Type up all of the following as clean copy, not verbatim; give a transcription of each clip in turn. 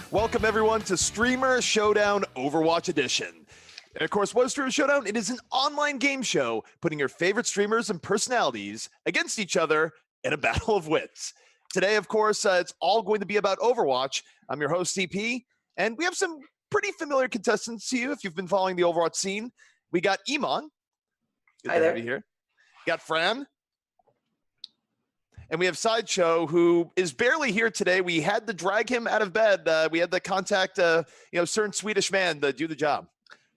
Welcome everyone to Streamer Showdown Overwatch Edition. And of course, what is Streamer Showdown? It is an online game show putting your favorite streamers and personalities against each other in a battle of wits. Today, of course, it's all going to be about Overwatch. I'm your host, CP, and we have some pretty familiar contestants to you if you've been following the Overwatch scene. We got Emongg. Hi there. Here. Got Fran. And we have Sideshow, who is barely here today. We had to drag him out of bed. We had to contact, certain Swedish man to do the job.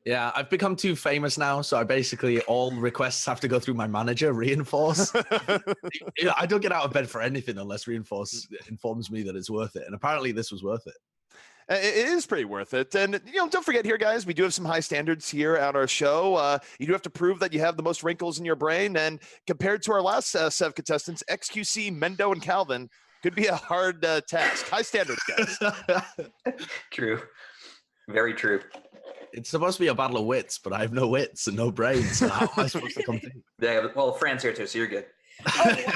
Yeah, I've become too famous now, so I basically all requests have to go through my manager, Reinforce. I don't get out of bed for anything unless Reinforce informs me that it's worth it. And apparently this was worth it. It is pretty worth it. And, don't forget here, guys, we do have some high standards here at our show. You do have to prove that you have the most wrinkles in your brain. And compared to our last set of contestants, XQC, Mendo, and Calvin, could be a hard task. High standards, guys. True. Very true. It's supposed to be a battle of wits, but I have no wits and no brains. So how am I supposed to compete? Yeah, well, Fran's here too, so you're good.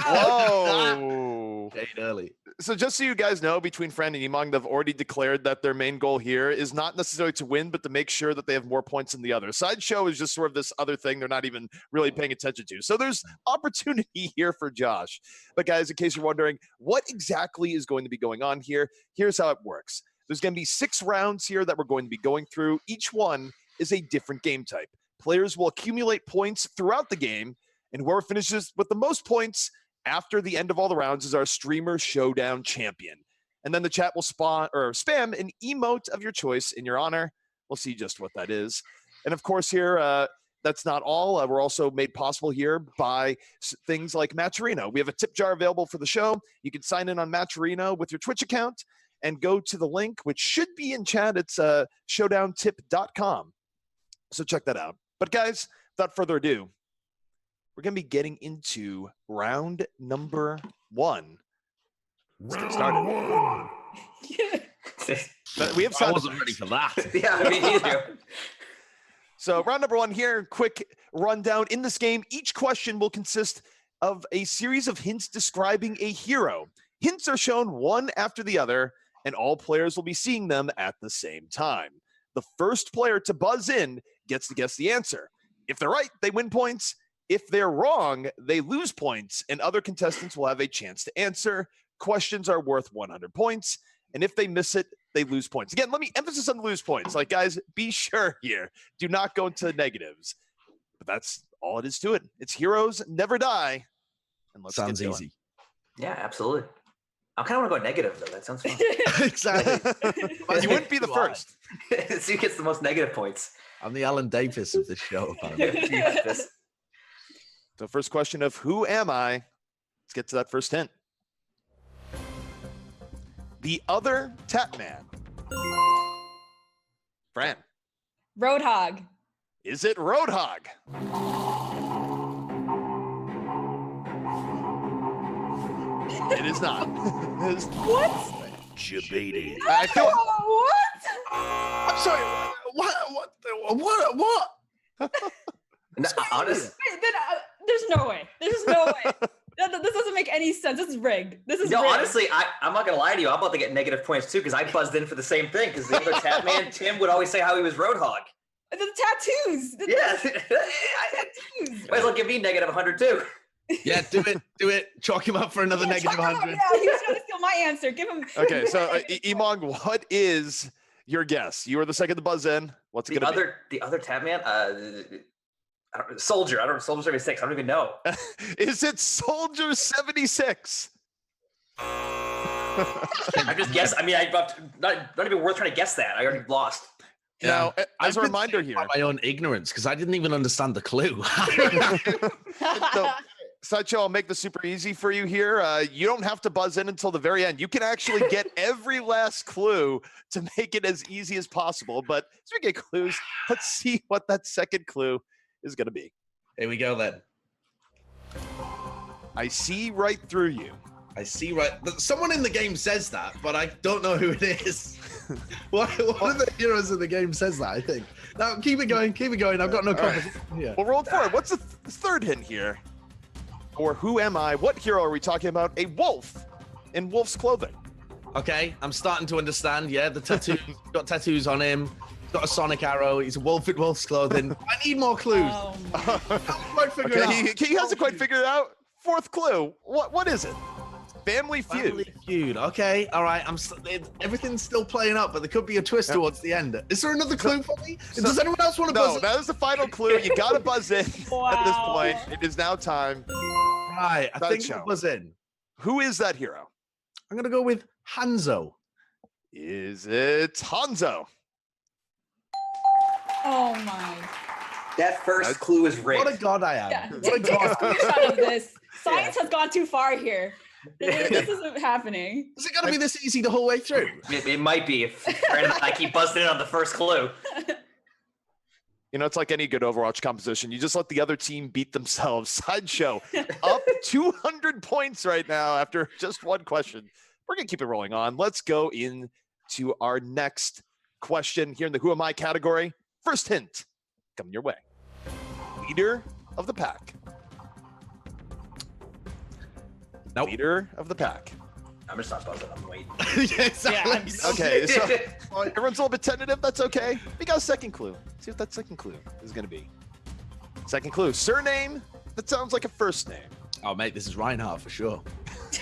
Oh, Jade early. So just so you guys know, between Fran and Emongg, they've already declared that their main goal here is not necessarily to win, but to make sure that they have more points than the other. Sideshow is just sort of this other thing they're not even really paying attention to. So there's opportunity here for Josh. But guys, in case you're wondering what exactly is going to be going on here, here's how it works. There's going to be 6 rounds here that we're going to be going through. Each one is a different game type. Players will accumulate points throughout the game, and whoever finishes with the most points after the end of all the rounds is our Streamer Showdown champion. And then the chat will spam an emote of your choice in your honor. We'll see just what that is. And of course here, that's not all. We're also made possible here by things like Matcherino. We have a tip jar available for the show. You can sign in on Matcherino with your Twitch account and go to the link, which should be in chat. It's showdowntip.com. So check that out. But guys, without further ado, we're going to be getting into round number 1. Let's get started. But we have I wasn't ready for that. Yeah, I mean, either. So round number 1 here, quick rundown. In this game, each question will consist of a series of hints describing a hero. Hints are shown one after the other, and all players will be seeing them at the same time. The first player to buzz in gets to guess the answer. If they're right, they win points. If they're wrong, they lose points, and other contestants will have a chance to answer. Questions are worth 100 points, and if they miss it, they lose points. Again, let me emphasize on the lose points. Like, guys, be sure here. Do not go into negatives. But that's all it is to it. It's heroes never die. And let's Sounds get easy. Yeah, absolutely. I kind of want to go negative, though. That sounds fun. Exactly. You wouldn't be the first. See who gets the most negative points. I'm the Alan Davis of this show, apparently. So first question of who am I? Let's get to that first hint. The other Tap Man. Fran. Roadhog. Is it Roadhog? It is not. It is What? Jabady. I feel What? I'm sorry. What? No, honest. Wait, then, there's no way. There's no way. This doesn't make any sense. This is rigged. This is No, rigged. honestly, I'm not gonna lie to you. I'm about to get negative points too because I buzzed in for the same thing. Because the other tap man, Tim, would always say how he was Roadhog. The tattoos. Yeah. tattoos. Might as well give me negative 100 too. Yeah, do it. Chalk him up for another negative 100. Yeah, he was going to steal my answer. Give him. Okay, so Emongg, what is your guess? You were the second to buzz in. What's it going to be? The other tab man, Soldier. I don't know. Soldier 76. I don't even know. Is it Soldier 76? I'm just guessing. I mean, not even worth trying to guess that. I already lost. Now, as a I've been reminder saved here, by my own ignorance, because I didn't even understand the clue. so, Sideshow, I'll make this super easy for you here. You don't have to buzz in until the very end. You can actually get every last clue to make it as easy as possible. But as we get clues, let's see what that second clue is going to be. Here we go then. I see right through you. I see right. Someone in the game says that, but I don't know who it is. One of the heroes in the game says that, I think. Now, keep it going. Keep it going. I've got no competition here. Well, roll forward. What's the third hint here? Or who am I? What hero are we talking about? A wolf in wolf's clothing. Okay, I'm starting to understand. Yeah, the tattoos. Got tattoos on him. Got a sonic arrow. He's a wolf in wolf's clothing. I need more clues. Oh, Can't quite figure it out. He hasn't quite figured it out. Fourth clue. What is it? Family Feud. Family Feud. Okay, all right. Everything's still playing up, but there could be a twist towards the end. Is there another clue for me? Does anyone else want to buzz No, in? that is the final clue. You got to buzz in at this Wow. point. It is now time. Right, I think Sideshow. I'll buzz in. Who is that hero? I'm gonna go with Hanzo. Is it Hanzo? Oh my. That first clue is rigged. What a god I am. Yeah, What a take a god. screenshot of this. Science has gone too far here. This isn't happening. Is it gonna be this easy the whole way through? It might be if Fran and I keep busting in on the first clue. You know, it's like any good Overwatch composition. You just let the other team beat themselves. Sideshow up 200 points right now after just one question. We're going to keep it rolling on. Let's go into our next question here in the Who Am I category. First hint coming your way. Leader of the pack. Nope. Leader of the pack. I'm just not buzzing. I'm waiting. Yeah, exactly. Yeah, I'm so- Okay, so everyone's a little bit tentative. That's okay. We got a second clue. See what that second clue is going to be. Second clue. Surname that sounds like a first name. Oh, mate, this is Reinhardt for sure.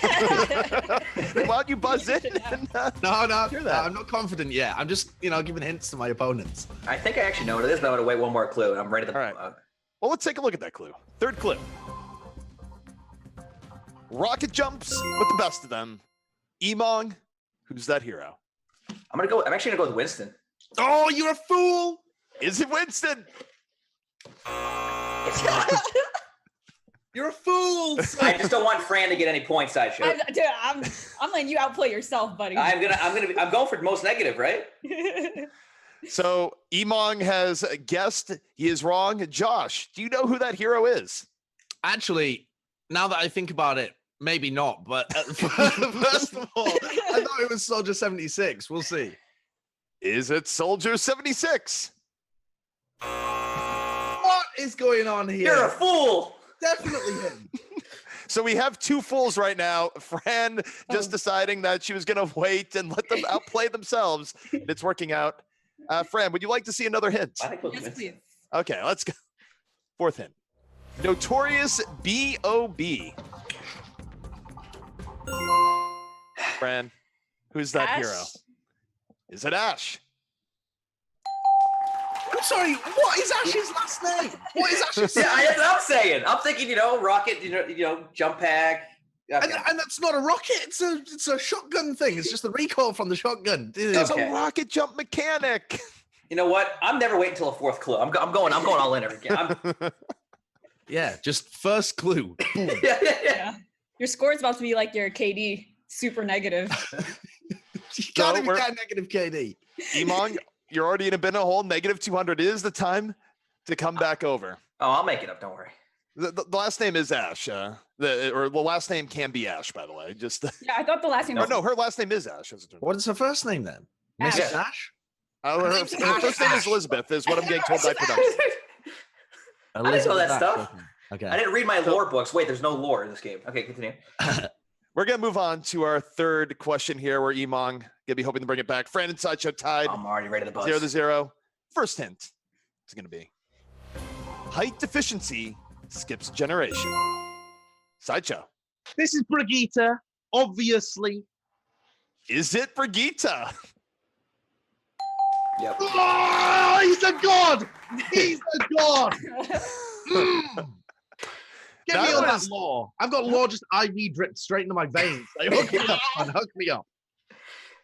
Why don't you buzz in? And, No, Hear that. I'm not confident yet. I'm just, giving hints to my opponents. I think I actually know what it is, but I'm gonna wait one more clue. And I'm ready to. All right. Well, let's take a look at that clue. Third clue. Rocket jumps with the best of them. Emongg, who's that hero? I'm actually gonna go with Winston. Oh, you're a fool! Is it Winston? It's not. You're a fool! I just don't want Fran to get any points. Sideshow. I'm letting you outplay yourself, buddy. I'm going for most negative, right? So Emongg has guessed he is wrong. Josh, do you know who that hero is? Actually, now that I think about it, maybe not. But first of all, I thought it was Soldier 76. We'll see. Is it Soldier 76? What is going on here? You're a fool. Definitely him. So we have two fools right now. Fran just deciding that she was going to wait and let them outplay themselves. And it's working out. Fran, would you like to see another hint? I think it was Yes, Winston. please. Okay, let's go. Fourth hint. Notorious B.O.B. Fran, who's that hero? Ash? Is it Ash? I'm sorry, what is Ash's last name? What is Ash's Yeah, that's what I'm saying. I'm thinking, rocket, jump pack. Okay. And that's not a rocket, it's a shotgun thing. It's just the recoil from the shotgun. It's Okay. a rocket jump mechanic. You know what? I'm never waiting until a fourth clue. I'm going all in every game. Yeah, just first clue. Boom. Yeah. Yeah. Your score is about to be like your KD, super negative. You can't even we're- get a negative KD. Emongg, you're already in a bin of hole. Negative 200 is the time to come back over. Oh, I'll make it up. Don't worry. The last name is Ash. The last name can be Ash, by the way. Just Yeah, I thought the last name or was no, her last name is Ash. As it turns out. What is her first name then? Ash. Mrs. Ash? Her name's first name is Elizabeth, is what I'm getting told by production. I didn't know that stuff. Okay. I didn't read my lore books. Wait, there's no lore in this game. Okay, continue. We're gonna move on to our third question here, where Emongg gonna be hoping to bring it back. Fran and Sideshow tied I'm already ready to buzz. 0-0. First hint is gonna be height deficiency skips generation. Sideshow. This is Brigitte, obviously. Is it Brigitte? Yep. Oh, he's a god! He's a god! Mm. Get That me on was- that law. I've got law just IV dripped straight into my veins. Like, hook me up, man. Hook me up.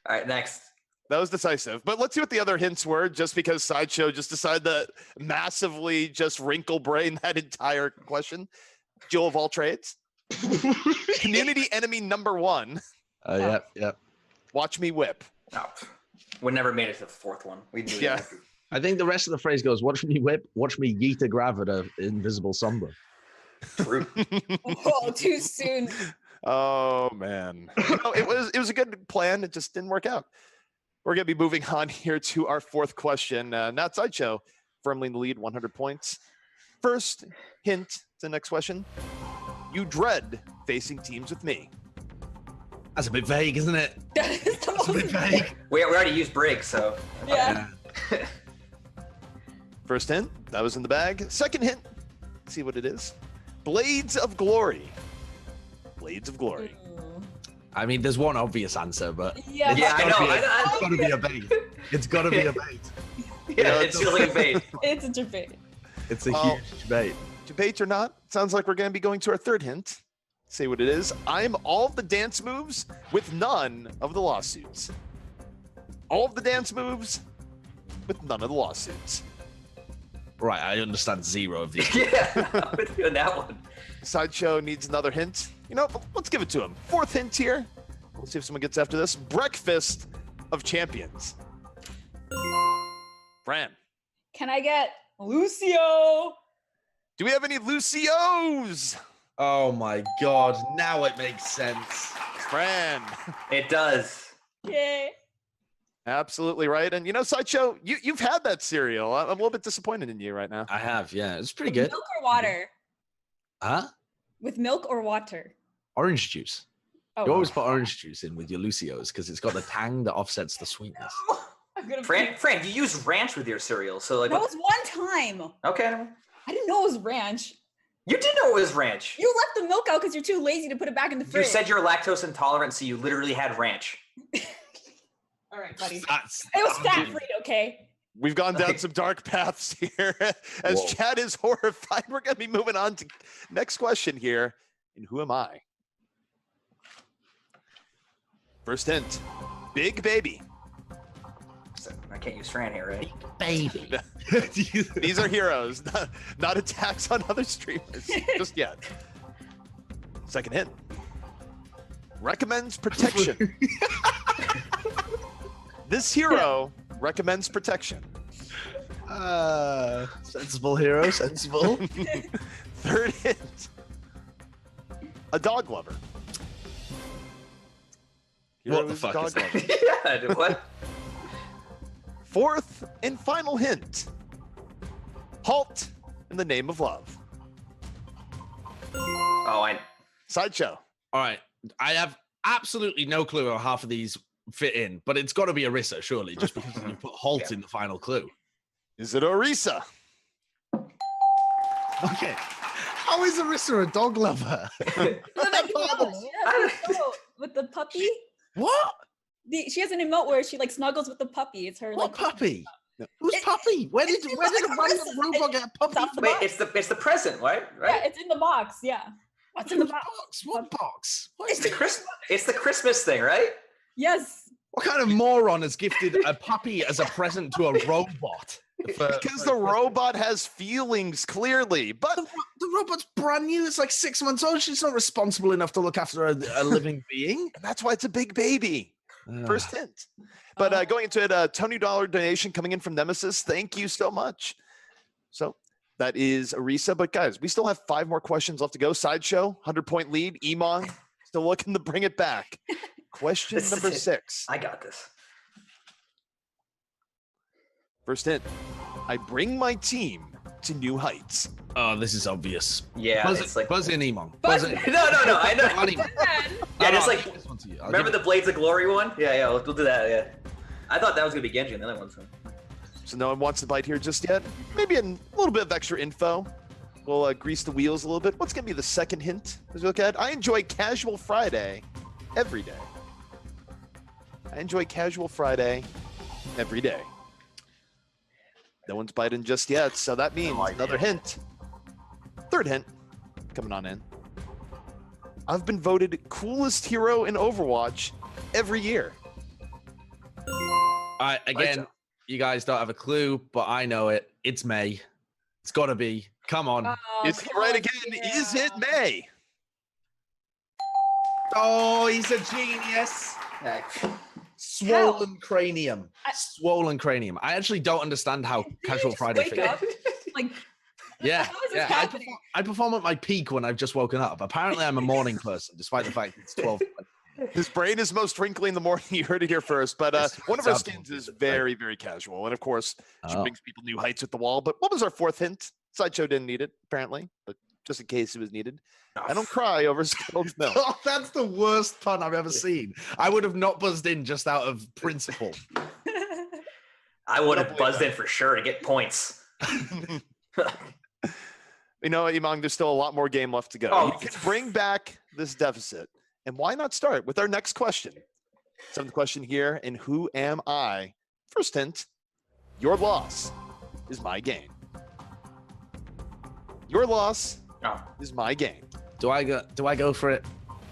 All right, next. That was decisive. But let's see what the other hints were, just because Sideshow just decided to massively just wrinkle brain that entire question. Jill of all trades. Community enemy number 1. Yep. Watch me whip. No, we never made it to the fourth one. We knew Yeah. that. I think the rest of the phrase goes, watch me whip, watch me yeet a grav at an invisible sombra. True. Oh, too soon. Oh man. No, it was a good plan. It just didn't work out. We're gonna be moving on here to our fourth question. Not Sideshow, firmly in the lead, 100 points. First hint to the next question. You dread facing teams with me. That's a bit vague, isn't it? That is the That's a bit most. vague. We already used break, so. Yeah. First hint, that was in the bag. Second hint, let's see what it is. Blades of Glory. Blades of Glory. Ooh. I mean, there's one obvious answer, but Yeah. Yeah, I know. it's got to be a bait. It's got to be a bait. Yeah, it feels like a bait. It's a debate. It's a Well, huge debate. Debate or not, sounds like we're going to be going to our third hint. Say what it is. I'm all of the dance moves with none of the lawsuits. All of the dance moves with none of the lawsuits. Right, I understand 0 of these. Yeah, I'm with you on that one. Sideshow needs another hint. You know, let's give it to him. Fourth hint here. Let's see if someone gets after this. Breakfast of Champions. Fran, Can I get Lucio? do we have any Lucios? Oh my god, now it makes sense. Fran, It does. Yay. absolutely right. And you know, Sideshow, you've had that cereal. I'm a little bit disappointed in you right now. I have, yeah. It's pretty With good. milk or water? Huh? With milk or water? Orange juice. Oh. You always put orange juice in with your Lucios because it's got the tang that offsets the sweetness. I'm gonna Fran, you use ranch with your cereal, so like. That was one time. Okay. I didn't know it was ranch. You did know it was ranch. You left the milk out because you're too lazy to put it back in the You fridge. said you're lactose intolerant, so you literally had ranch. All right, buddy. That's It was fat free, okay? We've gone down some dark paths here. As Whoa. Chad is horrified, we're going to be moving on to next question here. And who am I? First hint, Big Baby. So I can't use Fran here, right? baby. These are heroes, not attacks on other streamers just yet. Second hint, recommends protection. This hero recommends protection. Sensible hero, sensible. Third hint, a dog lover. What Hero the is a fuck dog is that? lover. Yeah, dude, what? Fourth and final hint, halt in the name of love. Oh, Sideshow. All right. I have absolutely no clue how half of these fit in, but it's got to be Orisa, surely, just because you put halt Yeah. in the final clue. Is it Orisa? Okay. How is Orisa a dog lover? Look at part of She has an emote with the puppy. What? She has an emote where she like snuggles with the puppy. It's her What like puppy? No. Who's It- puppy? Where did it's in a the random Orisa's- robot get a puppy? off the Wait, box. it's the present, right? Yeah, Right? it's in the box. Yeah. What's in the Whose box? box? What box? What, It's the Christmas thing, right? Yes. what kind of moron has gifted a puppy as a present to a robot? Because the robot has feelings, clearly. But The robot's brand new. It's like 6 months old. She's not responsible enough to look after a living being. that's why it's a big baby. First hint. But Oh. going into it, a $20 donation coming in from Nemesis. Thank you so much. So that is Orisa. But guys, we still have 5 more questions left to go. Sideshow, 100-point lead. Emongg, still looking to bring it back. Question This is number it. 6. I got this. First hint. I bring my team to new heights. Oh, this is obvious. Yeah, Buzz, it's like. buzz in, Emongg. Buzz Buzz in. in. No, I know. Not Emongg. Then, Yeah, No, it's no, like- I'll give this one to you. I'll Remember give the Blades of Glory one? Yeah, we'll do that. Yeah. I thought that was gonna be Genji, and the other one's. So no one wants to bite here just yet. Maybe a little bit of extra info. We'll grease the wheels a little bit. What's going to be the second hint as we look at? I enjoy Casual Friday every day. I enjoy Casual Friday every day. No one's biting just yet, so that means another hint. Third hint coming on in. I've been voted coolest hero in Overwatch every year. All right, again, you guys don't have a clue, but I know it. It's May. It's got to be. Come on. oh, Is he come right on, again? Sarah. Is it May? Oh, he's a genius. Swollen cranium. Swollen cranium. I actually don't understand how Did you Casual just Friday wake fits. up? Like, Yeah, how is this yeah. happening? I perform at my peak when I've just woken up. Apparently, I'm a morning person, despite the fact it's 12. His brain is most twinkly in the morning. You heard it here first. But Yes, one of our it's skins absolutely is right. very, very casual. And of course, she Oh. brings people new heights at the wall. But what was our fourth hint? Sideshow didn't need it, apparently. But just in case it was needed. I don't cry over spilled milk. Oh, that's the worst pun I've ever seen. I would have not buzzed in just out of principle. I would have buzzed in for sure to get points. You know, Emongg, there's still a lot more game left to go. Oh. You can bring back this deficit. And why not start with our next question? 7th question here. And who am I? First hint, your loss is my gain. Your loss is my gain. Do I go for it?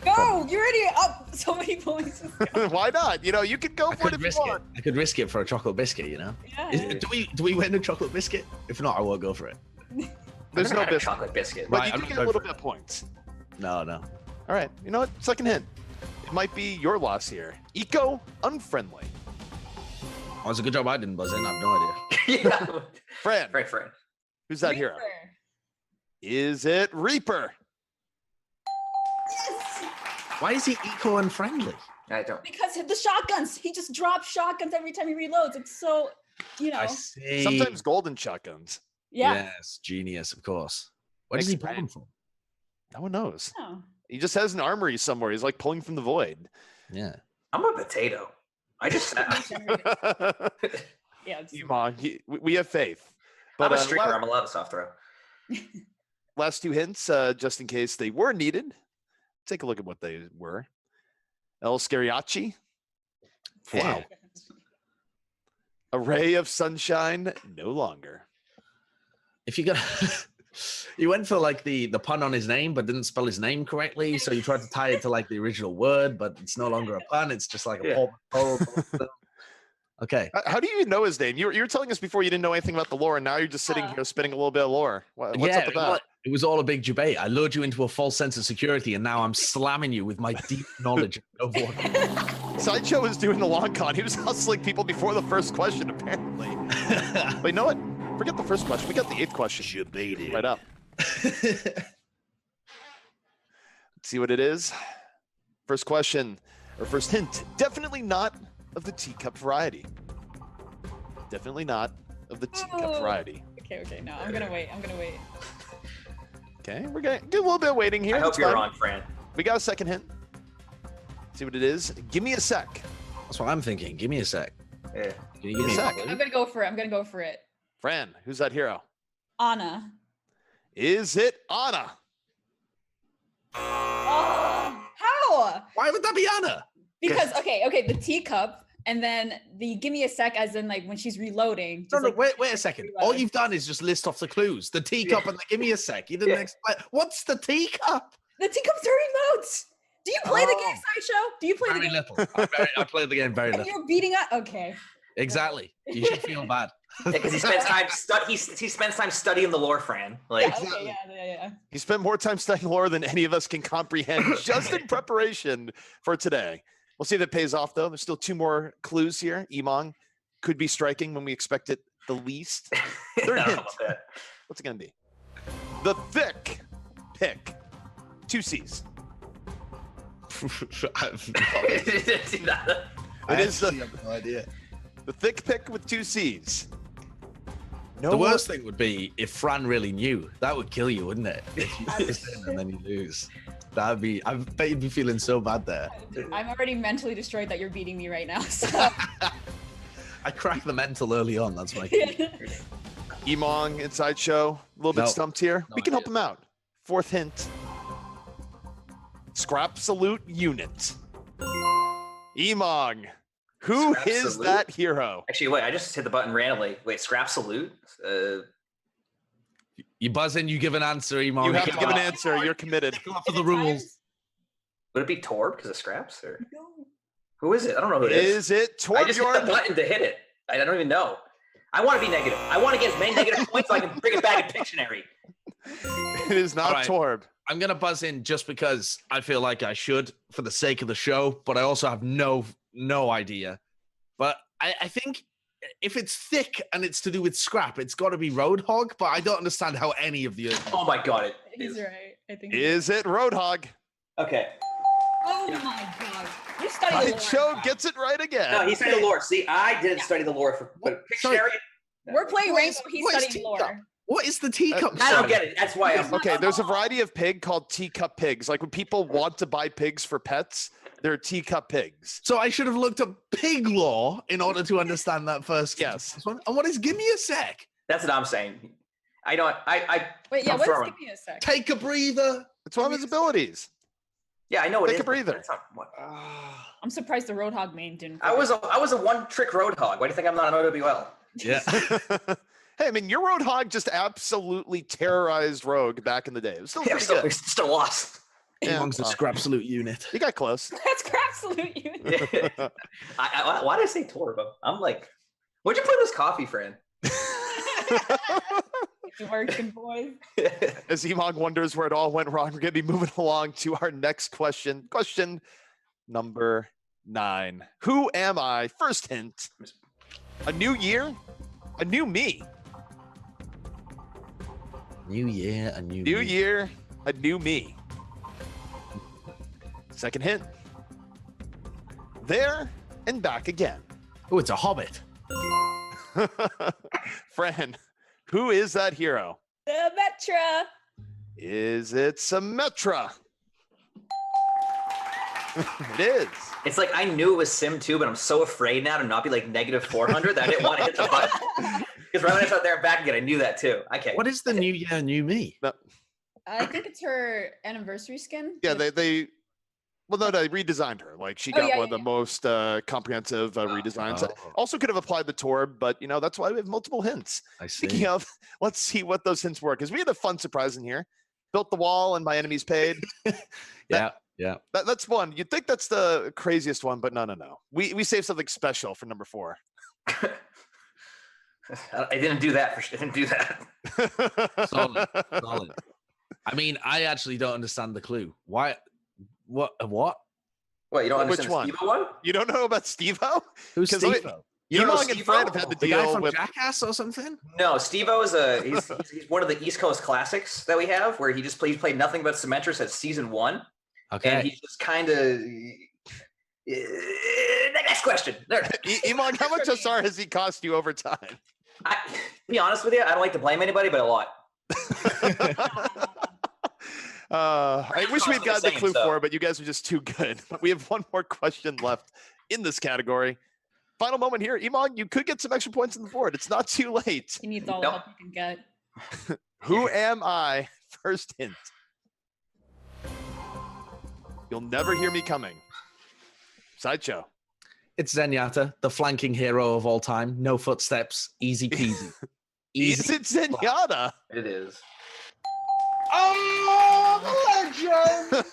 Go! You're already up so many points. Why not? You know, you could go for it if you want. I could risk it for a chocolate biscuit, you know? Yeah. Do we win a chocolate biscuit? If not, I won't go for it. There's no I've never had a biscuit. chocolate biscuit. But Right, you I'm do not get a going little for bit of points. No. All right. You know what? Second hint. It might be your loss here. Eco-unfriendly. Oh, it's a good job I didn't buzz in. I have no idea. Yeah. Fran, Right, friend. who's that hero? Reaper. Is it Reaper? Yes! Why is he eco-unfriendly? I don't. Because the shotguns. He just drops shotguns every time he reloads. It's so, you know. I see. Sometimes golden shotguns. Yeah. Yes, genius, of course. Where does Makes he pull them sense. from? No one knows. Oh. He just has an armory somewhere. He's like pulling from the void. Yeah. I'm a potato. I just. Yeah. It's, Emongg, we have faith. But I'm a streaker. I'm allowed to soft throw. last 2 hints, just in case they were needed. Take a look at what they were. El Scariachi. Wow. A ray of sunshine, no longer. If you got, you went for like the pun on his name, but didn't spell his name correctly. So you tried to tie it to like the original word, but it's no longer a pun. It's just like a Okay. How do you even know his name? You were telling us before you didn't know anything about the lore, and now you're just sitting here spinning a little bit of lore. What's up with that? It was all a big debate. I lured you into a false sense of security, and now I'm slamming you with my deep knowledge of Overwatch. Sideshow was doing the long con. He was hustling people before the first question, apparently. But you know what? Forget the first question. We got the 8th question. Right up. Let's see what it is. First question, or first hint. Definitely not of the teacup variety. Definitely not of the teacup variety. okay. No, I'm gonna wait. Okay, we're gonna do a little bit of waiting here. I hope That's you're fine. wrong, Fran. We got a second hint. See what it is. Give me a sec. That's what I'm thinking. Give me a sec. Yeah. Can you give me a a sec. sec? I'm gonna go for it. Fran, who's that hero? Anna. Is it Anna? Oh, how? Why would that be Anna? Because okay, the teacup, and then the give me a sec, as in like when she's reloading. No, just, no, like, wait a second. All you've done is just list off the clues. The teacup and the give me a sec. You didn't explain. What's the teacup? The teacup's her remotes. Do you play the game, Sideshow? Do you play Very the game? little. I played the game very And little. you're beating up. Okay. Exactly. You should feel bad. Because he spends time he spends time studying the lore, Fran. Like Yeah. Okay. Yeah. He spent more time studying lore than any of us can comprehend just in preparation for today. We'll see if it pays off, though. There's still 2 more clues here. Emongg could be striking when we expect it the least. Third hint. What's it going to be? The thick pick. 2 C's. It is have no idea. the thick pick with 2 C's. No The more- worst thing would be if Fran really knew. That would kill you, wouldn't it? If you lose and then you lose. That'd be. I bet you'd be feeling so bad there. I'm already mentally destroyed that you're beating me right now. So. I cracked the mental early on. That's my. Emongg and Sideshow, a little bit No. stumped here. No We can help idea. him out. 4th hint. Scrap salute unit. Emongg, who Scrap is salute? that hero? Actually, wait, I just hit the button randomly. Wait, scrap salute? You buzz in, you give an answer, Emongg. You have to come give an on. answer. You're committed. for the rules. Would it be Torb because of scraps? Or No. who is it? I don't know who it is. Is it I just hit the Torbjorn? button to hit it. I don't even know. I want to be negative. I want to get as many negative points so I can bring it back in Pictionary. It is not All right. Torb. I'm gonna buzz in just because I feel like I should for the sake of the show, but I also have no idea. But I think if it's thick and it's to do with scrap, it's got to be Roadhog. But I don't understand how any of the. Oh my god, it He's is. right. I think. Is it Roadhog? Okay. Oh my god. You studied the lore. Sideshow gets it right again. No, he studied the lore. See, I didn't study the lore for but Sorry. Pictionary. We're playing What Rainbow. is- He's what is studying teacup? lore. What is the teacup? I don't get it. That's why I'm Okay, there's a variety of pig called teacup pigs. Like when people want to buy pigs for pets, they're teacup pigs. So I should have looked up pig law in order to understand that first. Yes. One. And what is give me a sec? That's what I'm saying. I don't. Wait, yeah, I'm what is throwing. give me a sec? Take a breather. It's one of his abilities. Yeah, I know it Take is. a breather. That's not what- I'm surprised the Roadhog main didn't. I was a one-trick roadhog. Why do you think I'm not an OWL? Yeah. Hey, I mean, your Roadhog just absolutely terrorized Rogue back in the day. It was still Yeah, pretty good. still lost. Yeah, Emong's a well, scrapsalute unit. You got close. That's absolute unit. Why did I say Torbo? I'm like, where'd you put this coffee, Fran? It's working, boys. As Emongg wonders where it all went wrong, we're going to be moving along to our next question. Question number 9. Who am I? First hint. A new year, a new me. New year, a new New me. year, a new me. Second hint. There and back again. Oh, it's a hobbit. Fran, who is that hero? The Metra. Is it Symmetra? It is. It's like I knew it was Sim 2, but I'm so afraid now to not be like negative 400 that I didn't want to hit the button. Because right when I saw there and back again, I knew that too. Okay. What is the new year, new me? I think it's her anniversary skin. Yeah, they well, no, they redesigned her. Like she got yeah, one of yeah, the most comprehensive redesigns. Oh. Also could have applied the Torb, but you know that's why we have multiple hints. I see. Speaking of, let's see what those hints were because we had a fun surprise in here. Built the wall and my enemies paid. Yeah. That's one. You'd think that's the craziest one, but no. We saved something special for number 4. I didn't do that. I didn't do that. Solid. I mean, I actually don't understand the clue. Why? What? What, you don't Which understand one? the Steve-O one? You don't know about Steve-O? Who's 'Cause I- Steve? You don't know Emongg and Fran have Steve-O? had to The guy deal from with. Jackass or something? No, Steve-O is he's one of the East Coast classics that we have, where he played nothing but Symmetra since season 1, Okay. and he's just kind of. Next question. There. Emongg, how much SR has he cost you over time? To be honest with you, I don't like to blame anybody, but a lot. I wish we had gotten the same, clue so. for it, but you guys are just too good. But we have one more question left in this category. Final moment here. Emongg, you could get some extra points on the board. It's not too late. He needs all the help he can get. Who am I? First hint. You'll never hear me coming. Sideshow. It's Zenyatta, the flanking hero of all time. No footsteps. Easy peasy. Is it Zenyatta? It is. Oh, legend!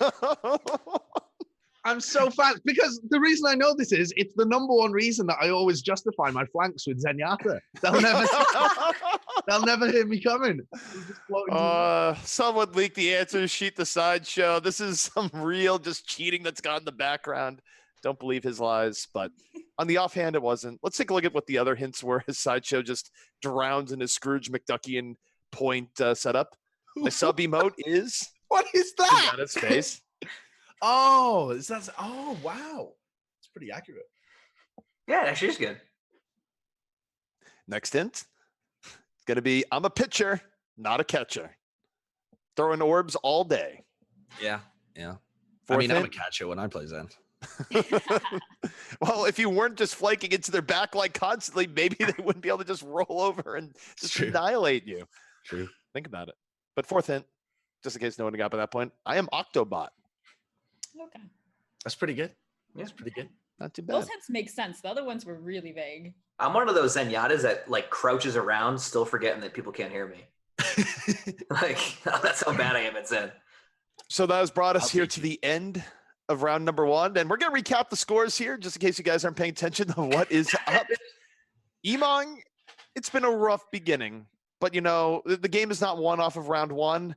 I'm so fast because the reason I know this is it's the number one reason that I always justify my flanks with Zenyatta. They'll never hear me coming. I'm just floating to Someone leaked the answer sheet to Sideshow. This is some real just cheating that's gone in the background. Don't believe his lies, but on the offhand, it wasn't. Let's take a look at what the other hints were. His Sideshow just drowns in his Scrooge McDuckian point setup. My sub emote is What is that? Zenyatta's face. Oh, is that? Oh, wow. It's pretty accurate. Yeah, it actually is good. Next hint. It's going to be, I'm a pitcher, not a catcher. Throwing orbs all day. Yeah. I Fourth mean, I'm a hint. catcher when I play Zen. Well, if you weren't just flanking into their back line constantly, maybe they wouldn't be able to just roll over and just True. annihilate you. True. Think about it. But fourth hint, just in case no one got by that point, I am Octobot. Okay. That's pretty good. Yeah. That's pretty good. Not too bad. Those hints make sense. The other ones were really vague. I'm one of those Zenyatas that like crouches around, still forgetting that people can't hear me. Like that's how bad I am at Zen. So that has brought us I'll here teach to you. the end of round number 1. And we're going to recap the scores here, just in case you guys aren't paying attention to what is up. Emongg, it's been a rough beginning. But, you know, the game is not won off of round 1.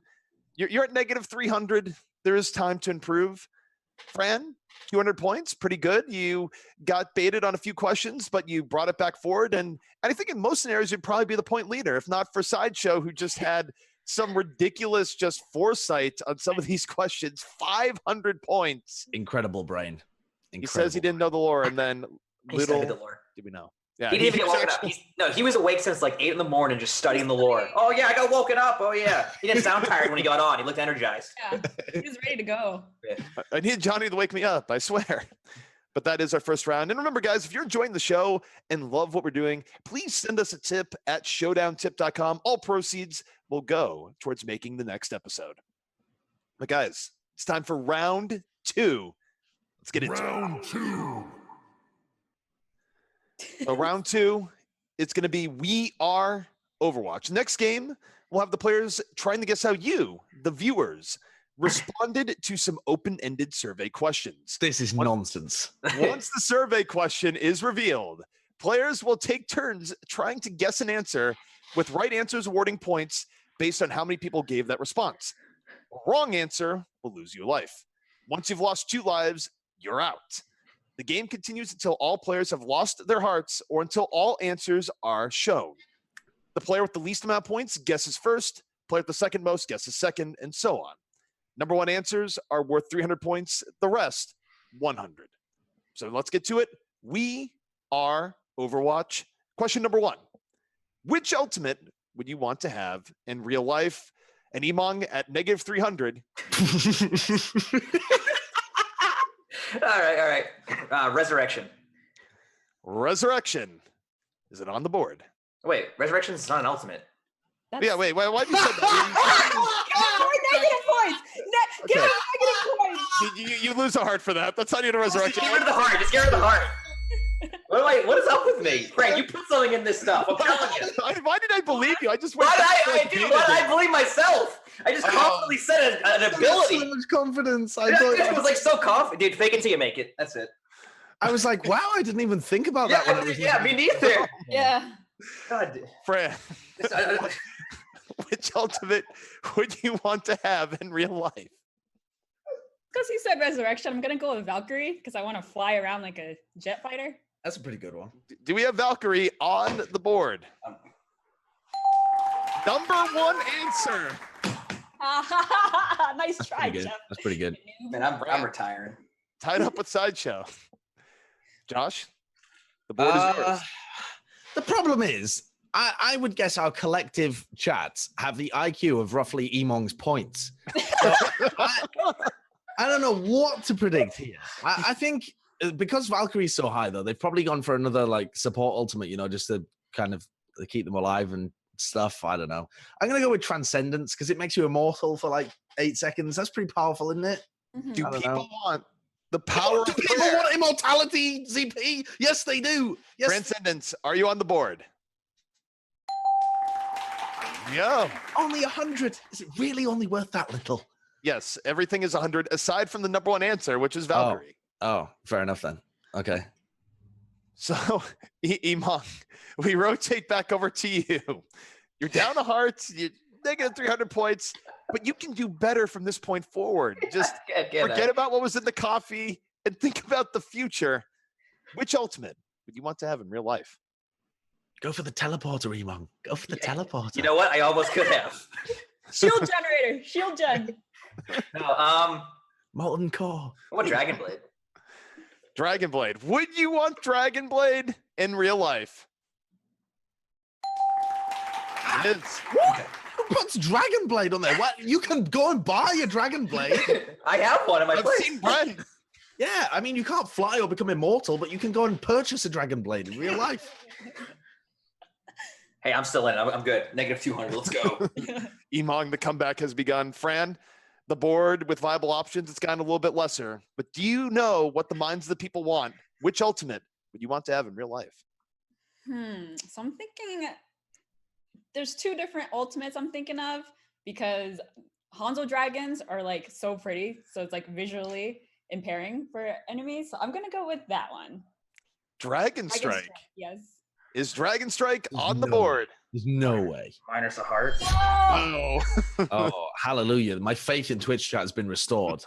You're at negative 300. There is time to improve. Fran, 200 points, pretty good. You got baited on a few questions, but you brought it back forward. And I think in most scenarios, you'd probably be the point leader, if not for Sideshow, who just had some ridiculous just foresight on some of these questions. 500 points. Incredible brain. He says he didn't know the lore, and then He little studied the lore. did we know. Yeah, He didn't even get was woken actually- up. No, he was awake since like 8 a.m, just studying the lore. Oh yeah, I got woken up. Oh yeah. He didn't sound tired when he got on. He looked energized. Yeah, he was ready to go. I need Johnny to wake me up, I swear. But that is our first round. And remember, guys, if you're enjoying the show and love what we're doing, please send us a tip at showdowntip.com. All proceeds will go towards making the next episode. But guys, it's time for round 2. Let's get into Round 2. So round 2, it's going to be We Are Overwatch. Next game, we'll have the players trying to guess how you, the viewers, responded to some open-ended survey questions. This is nonsense. Once the survey question is revealed, players will take turns trying to guess an answer, with right answers awarding points based on how many people gave that response. A wrong answer will lose you life. Once you've lost 2 lives, you're out. The game continues until all players have lost their hearts or until all answers are shown. The player with the least amount of points guesses first, player with the second most guesses second, and so on. Number 1 answers are worth 300 points, the rest 100. So let's get to it. We are Overwatch. Question number 1. Which ultimate would you want to have in real life? And Emongg at -300. All right. Resurrection. Resurrection. Is it on the board? Wait, Resurrection is not an ultimate. Yeah, wait, why did you say that? Negative points. Give Okay. him negative points. You lose a heart for that. That's not even a Just resurrection. get rid of the heart. Just get rid of the heart. What is up with me? Frank, you put something in this stuff. I'm telling you. Why did I believe you? I just Why went did I believe myself? I just confidently said an ability. So much confidence. I I was like so confident. Dude, fake it till you make it. That's it. was like, wow, I didn't even think about that. When it was Yeah, me neither. Yeah. God. Fran, I- which ultimate would you want to have in real life? Because he said resurrection, I'm gonna go with Valkyrie because I want to fly around like a jet fighter. That's a pretty good one. Do we have Valkyrie on the board? Number 1 answer. Nice try, Pretty good. Jeff. That's pretty good. Man, I'm retiring. Tied up with Sideshow. Josh, the board is yours. The problem is, I would guess our collective chats have the IQ of roughly Emong's points. So I don't know what to predict here. I think because Valkyrie's so high, though, they've probably gone for another like support ultimate, just to kind of keep them alive and stuff. I don't know. I'm gonna go with Transcendence because it makes you immortal for like 8 seconds. That's pretty powerful, isn't it? Mhm. Do I don't people know. want the power Do of people prayer? want immortality, ZP? Yes, they do. Yes. Transcendence, are you on the board? Yeah. Only 100. Is it really only worth that little? Yes, everything is 100 aside from the number 1 answer, which is Valkyrie. Oh, fair enough then. Okay. So, Emongg, we rotate back over to you. You're down a heart, you're negative 300 points, but you can do better from this point forward. Just forget about what was in the coffee and think about the future. Which ultimate would you want to have in real life? Go for the teleporter, Emongg. Go for the teleporter. You know what? I almost could have. Shield generator. Shield gen. No, Molten core. what Dragonblade? Dragonblade. Would you want Dragonblade in real life? It is. What? Who puts Dragonblade on there? What? You can go and buy a Dragonblade. I have one in my I've place. seen Brent. Yeah, I mean, you can't fly or become immortal, but you can go and purchase a Dragonblade in real life. Hey, I'm still in. I'm good. Negative 200. Let's go. Emongg, the comeback has begun. Fran, the board with viable options, it's gotten a little bit lesser. But do you know what the minds of the people want? Which ultimate would you want to have in real life? So I'm thinking there's 2 different ultimates I'm thinking of because Hanzo dragons are like so pretty. So it's like visually impairing for enemies. So I'm going to go with that one. Dragon Strike. Yes. Is Dragon Strike on the No. board? There's no way. Minus a heart. Oh. Oh, hallelujah. My faith in Twitch chat has been restored.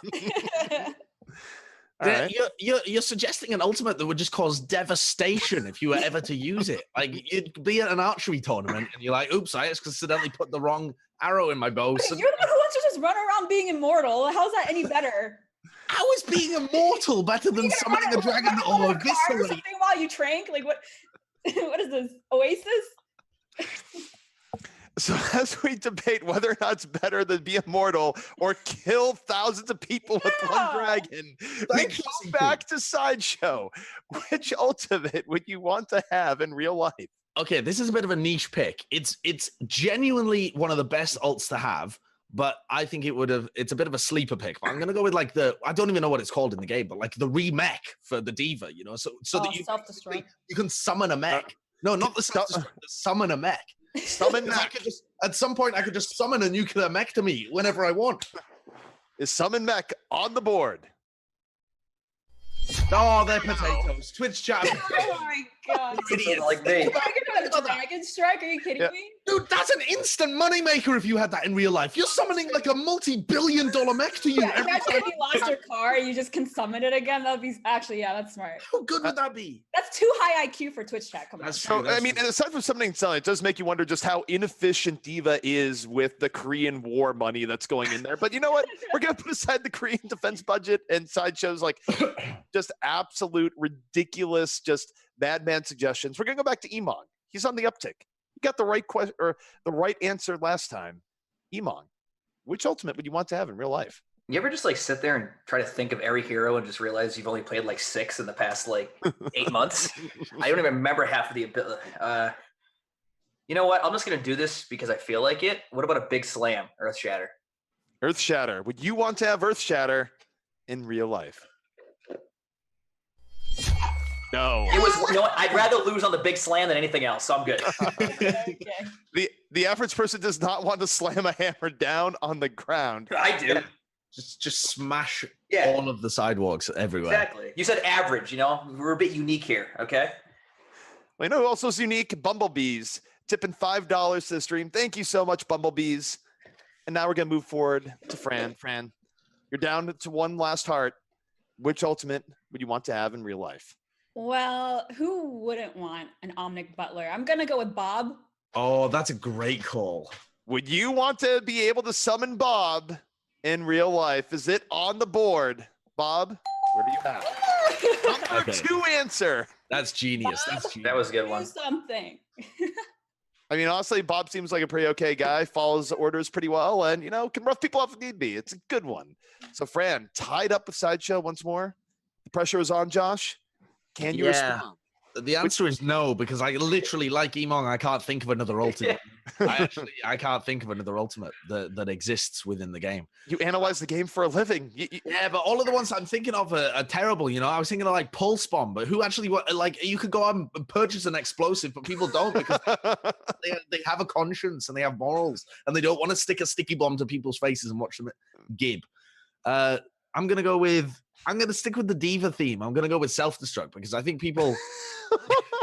All right. You're suggesting an ultimate that would just cause devastation if you were ever to use it. Like, you'd be at an archery tournament and you're like, oops, I accidentally put the wrong arrow in my bow. Okay, So you're the one who wants to just run around being immortal. How's that any better? how is being immortal better than summoning a dragon or Or eviscerating? something while you trank? Like what? What is this? Oasis? So as we debate whether or not it's better than be immortal or kill thousands of people with one Yeah. dragon, we Thank you, go CP. back to Sideshow. Which ultimate would you want to have in real life? Okay, this is a bit of a niche pick. It's genuinely one of the best ults to have, but I think it's a bit of a sleeper pick. But I'm gonna go with like I don't even know what it's called in the game, but like the remech for the diva, you know, so that you self-destruct. you can summon a mech. No, not the self-destruct, summon a mech. Summon Because mech. at some point I could just summon a nuclear mech to me whenever I want. Is summon mech on the board? Oh, they're potatoes. Twitch chat. Oh my god. Idiots. Like me. Dragon Strike? Are you kidding Yeah. me? Dude, that's an instant moneymaker if you had that in real life. You're summoning like a multi-billion-dollar mech to you Yeah, every imagine time. if you lost your car and you just can summon it again. That'd be actually, yeah, that's smart. How good would that be? That's too high IQ for Twitch chat. Come on. That's So, true. I mean, and aside from summoning Sun, it does make you wonder just how inefficient Diva is with the Korean War money that's going in there. But you know what? We're going to put aside the Korean defense budget and Sideshow's like just absolute ridiculous, just madman suggestions. We're going to go back to Emongg. He's on the uptick. He got the right question or the right answer last time. Emongg, which ultimate would you want to have in real life? You ever just like sit there and try to think of every hero and just realize you've only played like 6 in the past like 8 months? I don't even remember half of the ability. You know what? I'm just gonna do this because I feel like it. What about a big slam, Earth Shatter? Earth Shatter. Would you want to have Earth Shatter in real life? No. It was. You know what? I'd rather lose on the big slam than anything else, so I'm good. Okay. The average person does not want to slam a hammer down on the ground. I do. Just smash Yeah. all of the sidewalks everywhere. Exactly. You said average. You know, we're a bit unique here. Okay. Well, you know who also is unique? Bumblebees. Tipping $5 to the stream. Thank you so much, Bumblebees. And now we're going to move forward to Fran. Fran, you're down to one last heart. Which ultimate would you want to have in real life? Well, who wouldn't want an Omnic Butler? I'm gonna go with Bob. Oh, that's a great call. Would you want to be able to summon Bob in real life? Is it on the board? Bob, where do you have? Number Okay. 2 answer. That's genius. That's genius. That was a good Do one. something. I mean, honestly, Bob seems like a pretty okay guy, follows the orders pretty well, and, you know, can rough people up if need be. It's a good one. So, Fran, tied up with Sideshow once more. The pressure is on, Josh. Can you respond? The answer is no, because I literally, like Emongg, I can't think of another ultimate. I can't think of another ultimate that exists within the game. You analyze the game for a living. Yeah, but all of the ones I'm thinking of are terrible. You know, I was thinking of like Pulse Bomb, but who actually like you could go out and purchase an explosive, but people don't because they have a conscience and they have morals and they don't want to stick a sticky bomb to people's faces and watch them gib. I'm gonna stick with the diva theme. I'm gonna go with self-destruct because I think people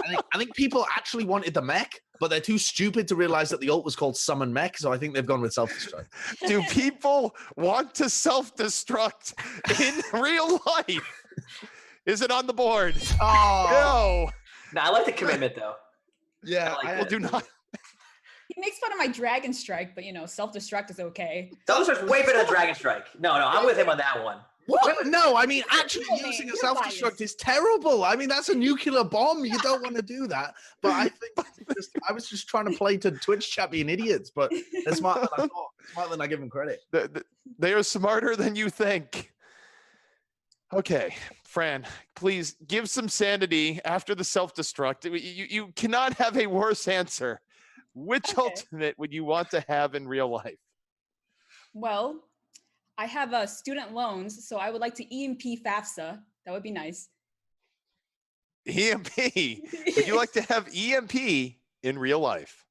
I think people actually wanted the mech, but they're too stupid to realize that the ult was called summon mech, so I think they've gone with self-destruct. Do people want to self-destruct in real life? Is it on the board? Oh No. Nah, I like the commitment though. yeah, I like Well, do not. He makes fun of my Dragon Strike, but you know, self-destruct is okay. Self-destruct's way better than Dragon Strike. No, I'm with him on that one. What? No, I mean, actually You're using a biased. self-destruct is terrible. I mean, that's a nuclear bomb. You don't want to do that. But I think I was just trying to play to Twitch chat being idiots, but they're smarter than I thought. Smarter than I give them credit. They are smarter than you think. Okay, Fran, please give some sanity after the self-destruct. You cannot have a worse answer. Which Okay. ultimate would you want to have in real life? Well, I have student loans, so I would like to EMP FAFSA. That would be nice. EMP. Would you like to have EMP in real life?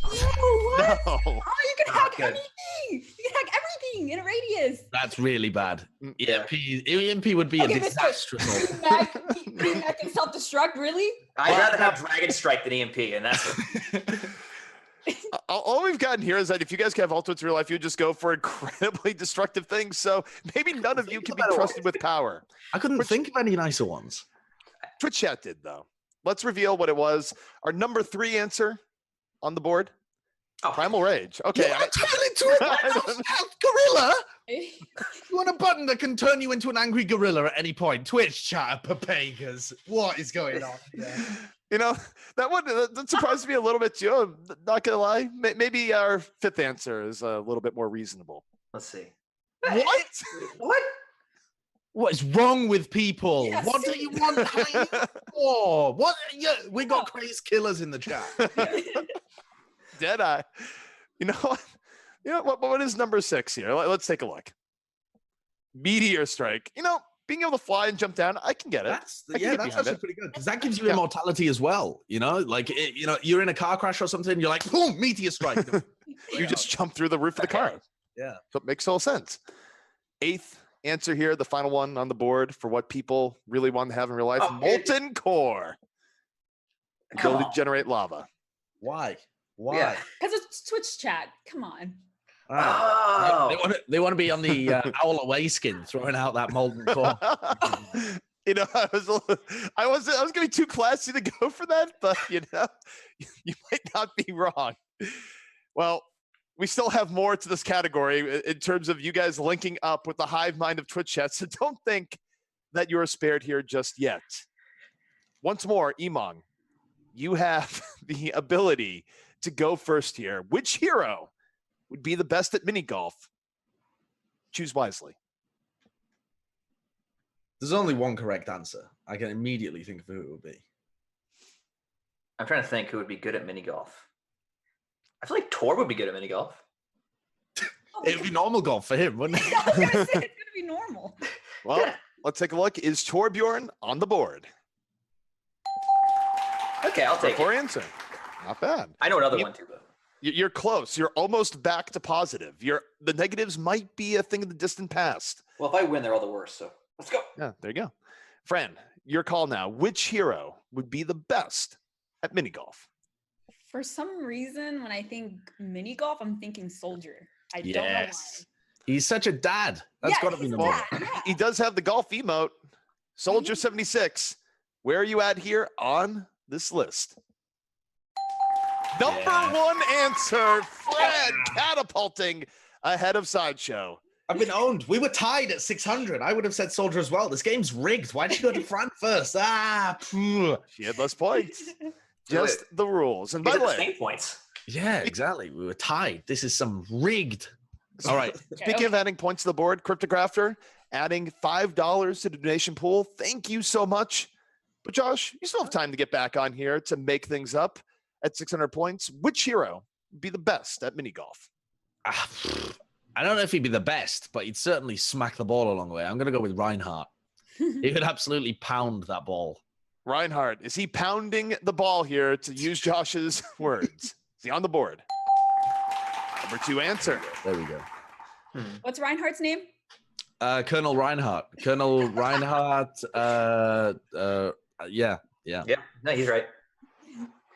Oh, what? No. Oh, you can Ah, hack good. anything. You can hack everything in a radius. That's really bad. Yeah. EMP would be Okay, a Mr. disastrous. Mac and self-destruct, really? I'd rather have Dragon Strike than EMP, and that's All we've gotten here is that if you guys can have ultimates in real life, you would just go for incredibly destructive things. So maybe none of you can be trusted with power. I couldn't think of any nicer ones. Twitch chat did, though. Let's reveal what it was. Our number 3 answer on the board. Oh. Primal Rage. Okay. You want to turn into a gorilla? You want a button that can turn you into an angry gorilla at any point? Twitch chat, papagas. What is going on here? You know, that surprised me a little bit too. I'm not gonna lie. Maybe our fifth answer is a little bit more reasonable. Let's see. What? What? What is wrong with people? Yeah, What do you want Craze for? What? Yeah, we got Craze killers in the chat. Deadeye. You know what? You know what is number 6 here? Let's take a look. Meteor strike. You know, being able to fly and jump down, I can get it. That's I can get behind actually it. pretty good because that gives you immortality as well. You know, like you're in a car crash or something. You're like, boom, meteor strike. You just jump through the roof of the car. Yeah. So it makes total sense. 8th answer here, the final one on the board for what people really want to have in real life. Oh, Molten core. Come Ability on. to generate lava. Why? Why? Yeah. Because it's Twitch chat. Come on. Ah. Oh. They want to be on the owl away skin, throwing out that molten core. You know, I was gonna be too classy to go for that, but you know, you might not be wrong. Well, we still have more to this category in terms of you guys linking up with the hive mind of Twitch chat. So don't think that you are spared here just yet. Once more, Emongg, you have the ability to go first here. Which hero would be the best at mini golf? Choose wisely. There's only one correct answer. I can immediately think of who it would be. I'm trying to think who would be good at mini golf. I feel like Tor would be good at mini golf. Oh, It would be normal golf for him, wouldn't I was it? gonna say it's gonna be normal. Well, let's take a look. Is Torbjorn on the board? Okay, I'll take For it. answer. Not bad. I know another You- one too, though. You're close. You're almost back to positive. The negatives might be a thing of the distant past. Well, if I win, they're all the worst. So let's go. Yeah, there you go. Fran, your call now. Which hero would be the best at mini golf? For some reason, when I think mini golf, I'm thinking soldier. I don't know why. Yes. He's such a dad. That's Yeah, got to be he's a number one. dad, yeah. He does have the golf emote. Soldier Mhm. 76. Where are you at here on this list? Number Yeah. 1 answer. Fran catapulting ahead of Sideshow. I've been owned. We were tied at 600. I would have said Soldier as well. This game's rigged. Why did you go to Fran first? She had less points. Just the rules. And by These the are the way, same points. Yeah, exactly. We were tied. This is some rigged. All right. speaking of adding points to the board, Cryptographer adding $5 to the donation pool. Thank you so much. But Josh, you still have time to get back on here to make things up at 600 points. Which hero would be the best at mini golf? I don't know if he'd be the best, but he'd certainly smack the ball along the way. I'm going to go with Reinhardt. He could absolutely pound that ball. Reinhardt, is he pounding the ball here, to use Josh's words? Is he on the board? Number 2 answer. There we go. What's Reinhardt's name? Colonel Reinhardt. Colonel Reinhardt. Yeah. Yeah, no, he's right.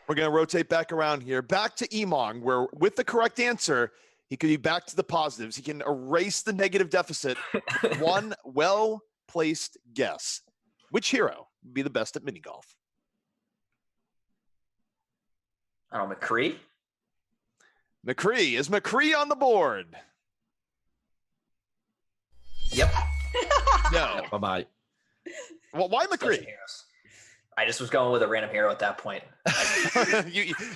We're going to rotate back around here. Back to Emongg, where with the correct answer, he could be back to the positives. He can erase the negative deficit. One well-placed guess. Which hero would be the best at mini golf? I don't know, McCree. McCree. Is McCree on the board? Yep. No. Bye-bye. Well, why Such McCree? heroes. I just was going with a random hero at that point.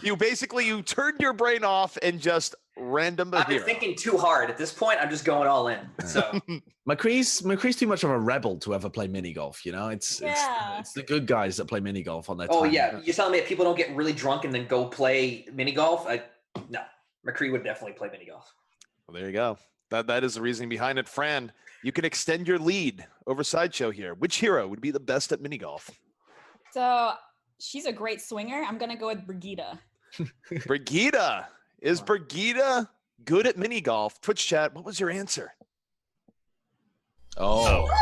you basically turned your brain off and just random a I've been hero. thinking too hard. At this point, I'm just going all in. So McCree's too much of a rebel to ever play mini golf. You know, it's the good guys that play mini golf on their oh time. yeah, you're telling me if people don't get really drunk and then go play mini golf? No, McCree would definitely play mini golf. Well, there you go. That is the reasoning behind it. Fran, you can extend your lead over Sideshow here. Which hero would be the best at mini golf? So she's a great swinger. I'm gonna go with Brigitte. Brigitte. Is Brigitte good at mini golf? Twitch chat, what was your answer? Oh, What?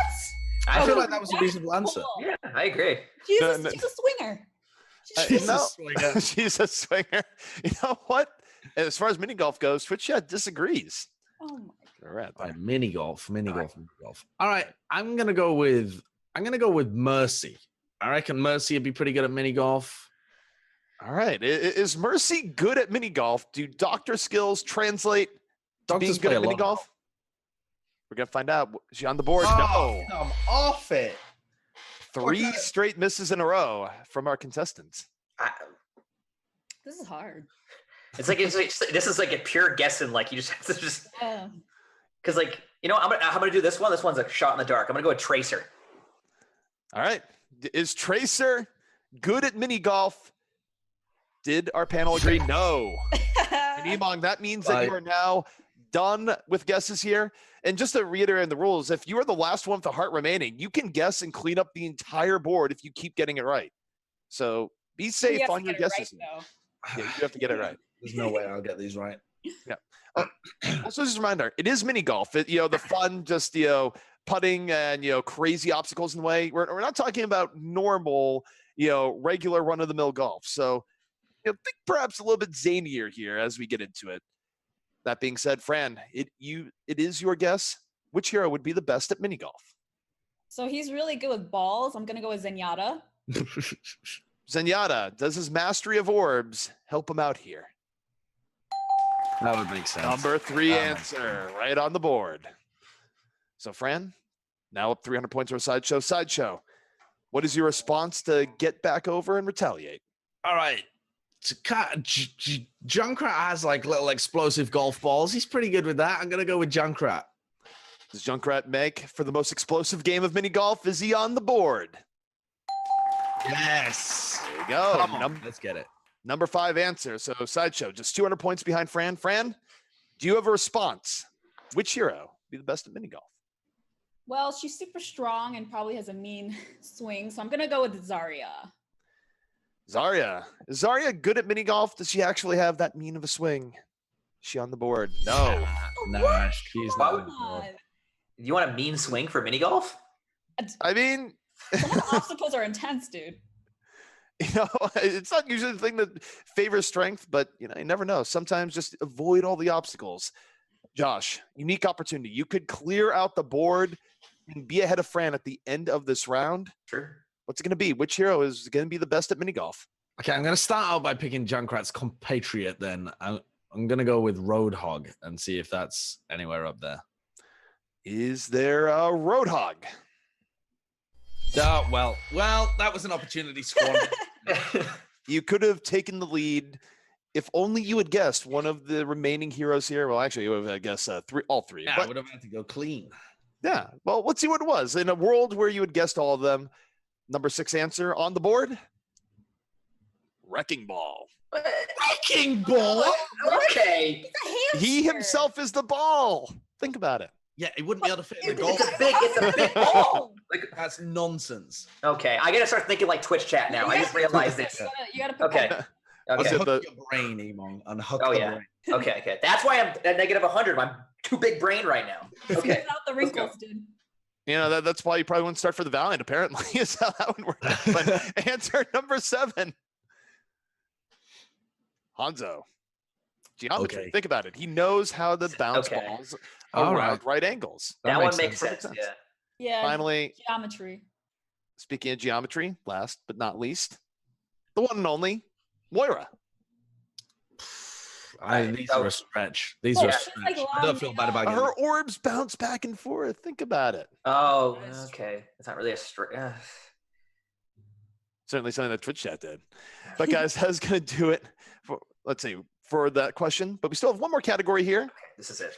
I feel Oh, like that was a reasonable answer. Yeah, I agree. She's, No, a, no. she's a swinger. She's a No. swinger. She's a swinger. You know what? As far as mini golf goes, Twitch chat disagrees. Oh my. All right. All right, mini golf. All right, I'm gonna go with Mercy. I reckon Mercy would be pretty good at mini golf. All right. Is Mercy good at mini golf? Do doctor skills translate to being Doctors good play at a mini lot of golf? We're gonna find out. Is she on the board? Oh, No. come off it. 3 straight misses in a row from our contestants. This is hard. It's like this is like a pure guessing. Like you just have to just Yeah. because like you know I'm gonna do this one. This one's a shot in the dark. I'm gonna go with Tracer. All right. Is Tracer good at mini golf? Did our panel agree? No. And Emongg, that means that you are now done with guesses here. And just to reiterate the rules, if you are the last one with the heart remaining, you can guess and clean up the entire board if you keep getting it right. So be safe on your guesses. Right, yeah, you have to get it right. There's no way I'll get these right. Yeah. Also, just a reminder, it is mini golf. The fun, just, putting and, crazy obstacles in the way. We're not talking about normal, regular run-of-the-mill golf. So, think perhaps a little bit zanier here as we get into it. That being said, Fran, it is your guess. Which hero would be the best at mini golf? So he's really good with balls. I'm gonna go with Zenyatta. Zenyatta, does his mastery of orbs help him out here? That would make sense. Number 3 answer, right on the board. So, Fran, now up 300 points for Sideshow. Sideshow, what is your response to get back over and retaliate? All right. Junkrat has like little explosive golf balls. He's pretty good with that. I'm going to go with Junkrat. Does Junkrat make for the most explosive game of mini golf? Is he on the board? Yes. There you go. Come on, let's get it. Number 5 answer. So Sideshow, just 200 points behind Fran. Fran, do you have a response? Which hero would be the best at mini golf? Well, she's super strong and probably has a mean swing, so I'm gonna go with Zarya. Zarya. Is Zarya good at mini golf? Does she actually have that mean of a swing? Is she on the board? No. Nah, she's not. on the board. You want a mean swing for mini golf? I mean, Some of the obstacles are intense, dude. It's not usually the thing that favors strength, but you never know. Sometimes just avoid all the obstacles. Josh, unique opportunity. You could clear out the board and be ahead of Fran at the end of this round. Sure. What's it going to be? Which hero is going to be the best at mini golf? Okay, I'm going to start out by picking Junkrat's compatriot then. I'm going to go with Roadhog and see if that's anywhere up there. Is there a Roadhog? Well, that was an opportunity squandered. You could have taken the lead if only you had guessed one of the remaining heroes here. Well, actually, you would have guessed all three. Yeah, but, I would have had to go clean. Yeah, well, let's see what it was. In a world where you had guessed all of them, number 6 answer on the board, Wrecking Ball. Wrecking Ball? Okay. He himself is the ball. Think about it. Yeah, he wouldn't be able to fit in the goal. It's a big ball. That's nonsense. Okay, I gotta start thinking like Twitch chat now. I just realized this. You gotta put Okay. Was Okay. it Hook the- your brain, Emongg, and hook Oh the yeah. brain. Okay. That's why I'm at negative 100. I'm too big brain right now. Okay. Without the wrinkles, dude. That's why you probably wouldn't start for the Valiant, apparently, is how that would work. But answer number 7. Hanzo. Geometry. Okay. Think about it. He knows how to bounce Okay. balls All around right angles. That one makes makes sense. sense. Perfect Yeah. Yeah. Finally, Geometry. speaking of geometry, last but not least, the one and only Moira. These are a stretch. These are a Yeah. stretch. I don't feel bad about Her getting orbs bounce back and forth. Think about it. Oh, That's okay. It's not really a straight. Certainly something that Twitch chat did. But guys, that's going to do it for, let's see, for that question. But we still have one more category here. This is it.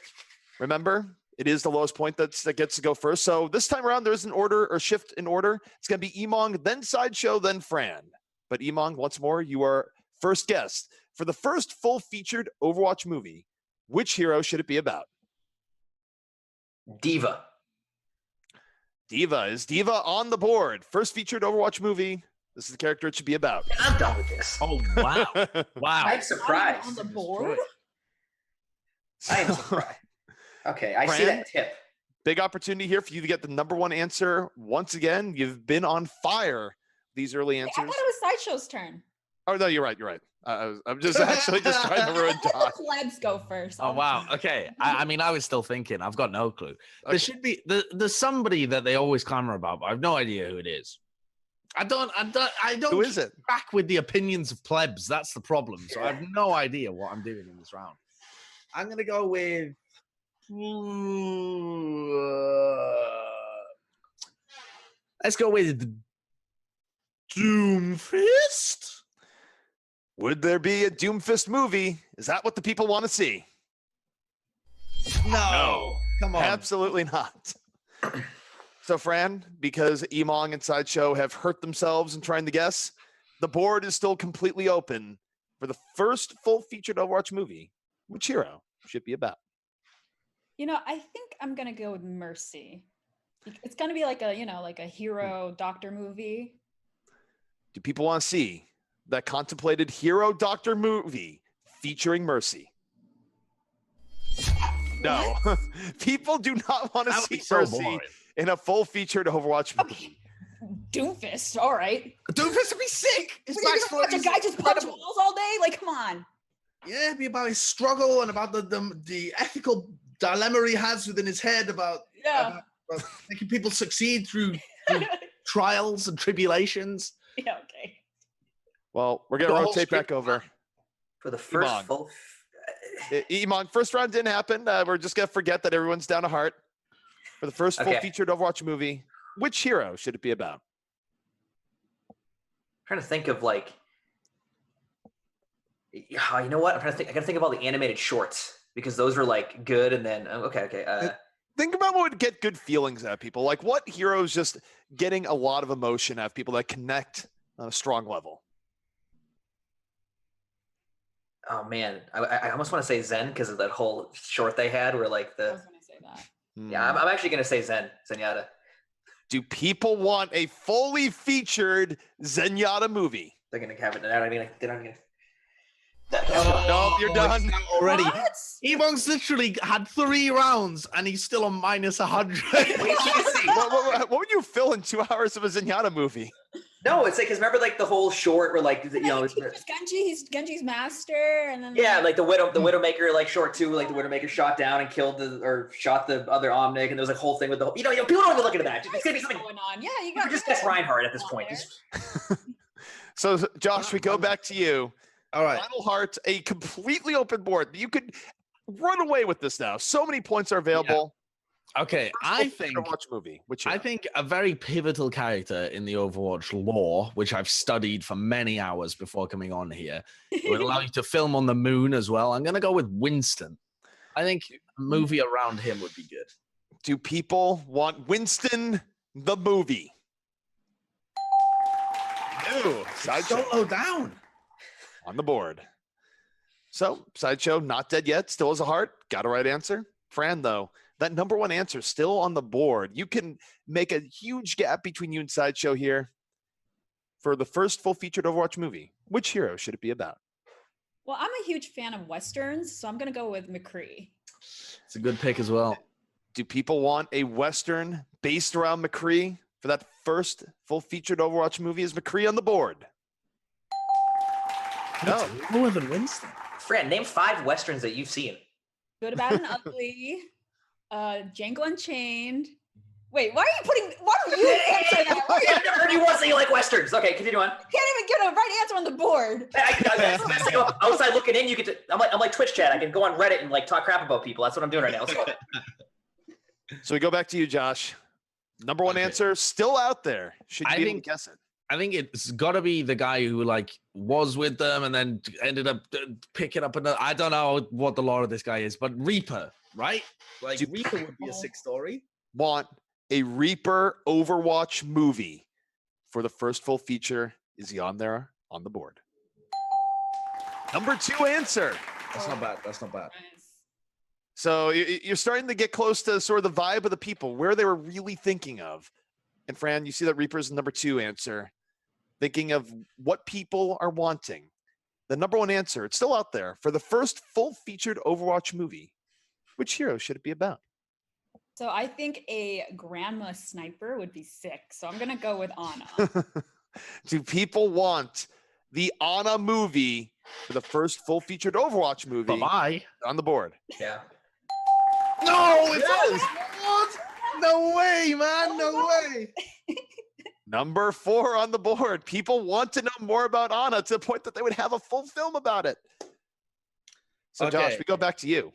Remember, it is the lowest point that gets to go first. So this time around, there's an order or shift in order. It's going to be Emongg, then Sideshow, then Fran. But Emongg, once more, you are first guest. For the first full-featured Overwatch movie, which hero should it be about? Diva. Diva. Is Diva on the board? First featured Overwatch movie. This is the character it should be about. I'm done with this. Oh, wow. Wow. I'm surprised. On the board? I am surprised. Okay, I see Fran? that tip. Big opportunity here for you to get the number 1 answer. Once again, you've been on fire these early I answers. thought it was Sideshow's turn. Oh, no, you're right. I'm just actually just trying to ruin Let Josh. the plebs go first. Oh wow. Okay. I mean, I was still thinking. I've got no clue. Okay. There should be there's somebody that they always clamor about, but I have no idea who it is. I don't Who is it? track with the opinions of plebs. That's the problem. So I have no idea what I'm doing in this round. I'm gonna go with Let's go with Doomfist. Would there be a Doomfist movie? Is that what the people want to see? No. Come on. Absolutely not. So, Fran, because Emongg and Sideshow have hurt themselves in trying to guess, the board is still completely open for the first full-featured Overwatch movie. Which hero should it be about? You know, I think I'm gonna go with Mercy. It's gonna be like a hero doctor movie. Do people want to see that contemplated hero doctor movie featuring Mercy? No. People do not want to That would see be so Mercy boring. in a full-featured Overwatch movie. Okay. Doomfist, all right. Doomfist would be sick. His What, you're gonna watch a backstory is guy just punch incredible. walls all day? Like, come on. Yeah, it'd be about his struggle and about the ethical dilemma he has within his head about, Yeah. about making people succeed through trials and tribulations. Yeah, okay. Well, we're going The to whole rotate script back over. For the first Emongg. full. Emongg, first round didn't happen. We're just going to forget that everyone's down to heart. For the first Okay. full-featured Overwatch movie, which hero should it be about? Trying to think of like. You know what? I'm trying to think. I gotta think about the animated shorts because those were like good. And then okay. Think about what would get good feelings out of people. Like what heroes just getting a lot of emotion out of people that connect on a strong level? Oh man, I almost want to say Zen because of that whole short they had where like I the. was gonna say that. Yeah, I'm actually gonna say Zenyatta. Do people want a fully featured Zenyatta movie? They're gonna have it. They're not gonna. No, you're done. He's out already. What? Emong's literally had 3 rounds and he's still on minus 100. Wait till you see. What would you fill in 2 hours of a Zenyatta movie? No, it's like because remember like the whole short where like He's just Genji. He's Genji's master, and then yeah, like the Widowmaker like short too, like the Widowmaker shot down and killed shot the other Omnic, and there was like whole thing with the whole, people don't even look into that. It's gonna be something. going on. Yeah, you You got could just guess Reinhardt at this point. there. So, Josh, we go back to you. All right. Final Heart, a completely open board. You could run away with this now. So many points are available. Okay, I think Overwatch movie. Which I think a very pivotal character in the Overwatch lore, which I've studied for many hours before coming on here, would allow you to film on the moon as well. I'm going to go with Winston. I think a movie around him would be good. Do people want Winston the movie? No. Sideshow Don't low down. on the board. So, Sideshow, not dead yet. Still has a heart. Got a right answer. Fran, though, that number 1 answer still on the board. You can make a huge gap between you and Sideshow here for the first full-featured Overwatch movie. Which hero should it be about? Well, I'm a huge fan of westerns, so I'm gonna go with McCree. It's a good pick as well. Do people want a Western based around McCree for that first full-featured Overwatch movie? Is McCree on the board? No. Lower than Winston. Fran, name 5 westerns that you've seen. Good, Bad, and Ugly. Django Unchained. Wait, why are you answering that? Why are you- I've never heard you once say you like westerns. Okay, continue on. can't even get a right answer on the board. I go outside looking in. You get to. I'm like Twitch chat. I can go on Reddit and like talk crap about people. That's what I'm doing right now. Let's go. So we go back to you, Josh. Number 1 Okay. answer still out there. Should you I be able think- to guess it? I think it's got to be the guy who like was with them and then ended up picking up another. I don't know what the lore of this guy is, but Reaper, right? Like Do- Reaper would be a sick story. Want a Reaper Overwatch movie for the first full feature? Is he on there on the board? Number 2 answer. That's not bad. That's not bad. Nice. So you're starting to get close to sort of the vibe of the people, where they were really thinking of. And Fran, you see that Reaper's the number 2 answer. Thinking of what people are wanting. The number 1 answer, it's still out there. For the first full-featured Overwatch movie, which hero should it be about? So I think a grandma sniper would be sick. So I'm gonna go with Ana. Do people want the Ana movie for the first full-featured Overwatch movie Bye-bye. on the board? Yeah. No, it's Yes. what? No way, man. No way. Number 4 on the board. People want to know more about Ana to the point that they would have a full film about it. So, Josh, Okay. we go back to you.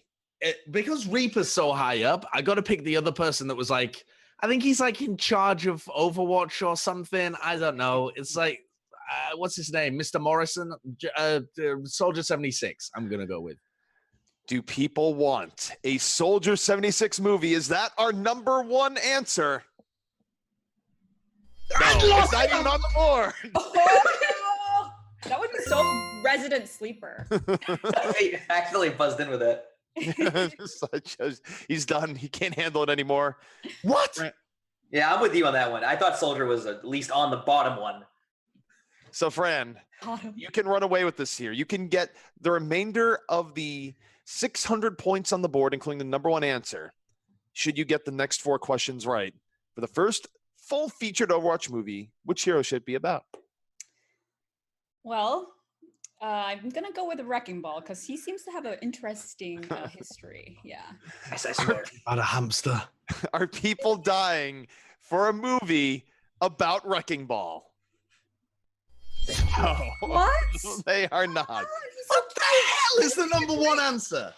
because Reaper's so high up, I got to pick the other person that was like, I think he's like in charge of Overwatch or something. I don't know. It's like, what's his name? Mr. Morrison, Soldier 76. I'm going to go with. Do people want a Soldier 76 movie? Is that our number one answer? No, it's not even on the board. Oh, no. That would be so resident sleeper. I actually buzzed in with it. He's done. He can't handle it anymore. What? Yeah, I'm with you on that one. I thought Soldier was at least on the bottom one. So, Fran, you can run away with this here. You can get the remainder of the 600 points on the board, including the number one answer, should you get the next 4 questions right. For the first full featured Overwatch movie, which hero should it be about? Well, I'm gonna go with Wrecking Ball because he seems to have an interesting history. Yeah. I swear. About a hamster. Are people dying for a movie about Wrecking Ball? No. What? They are not. What the hell is the number one answer?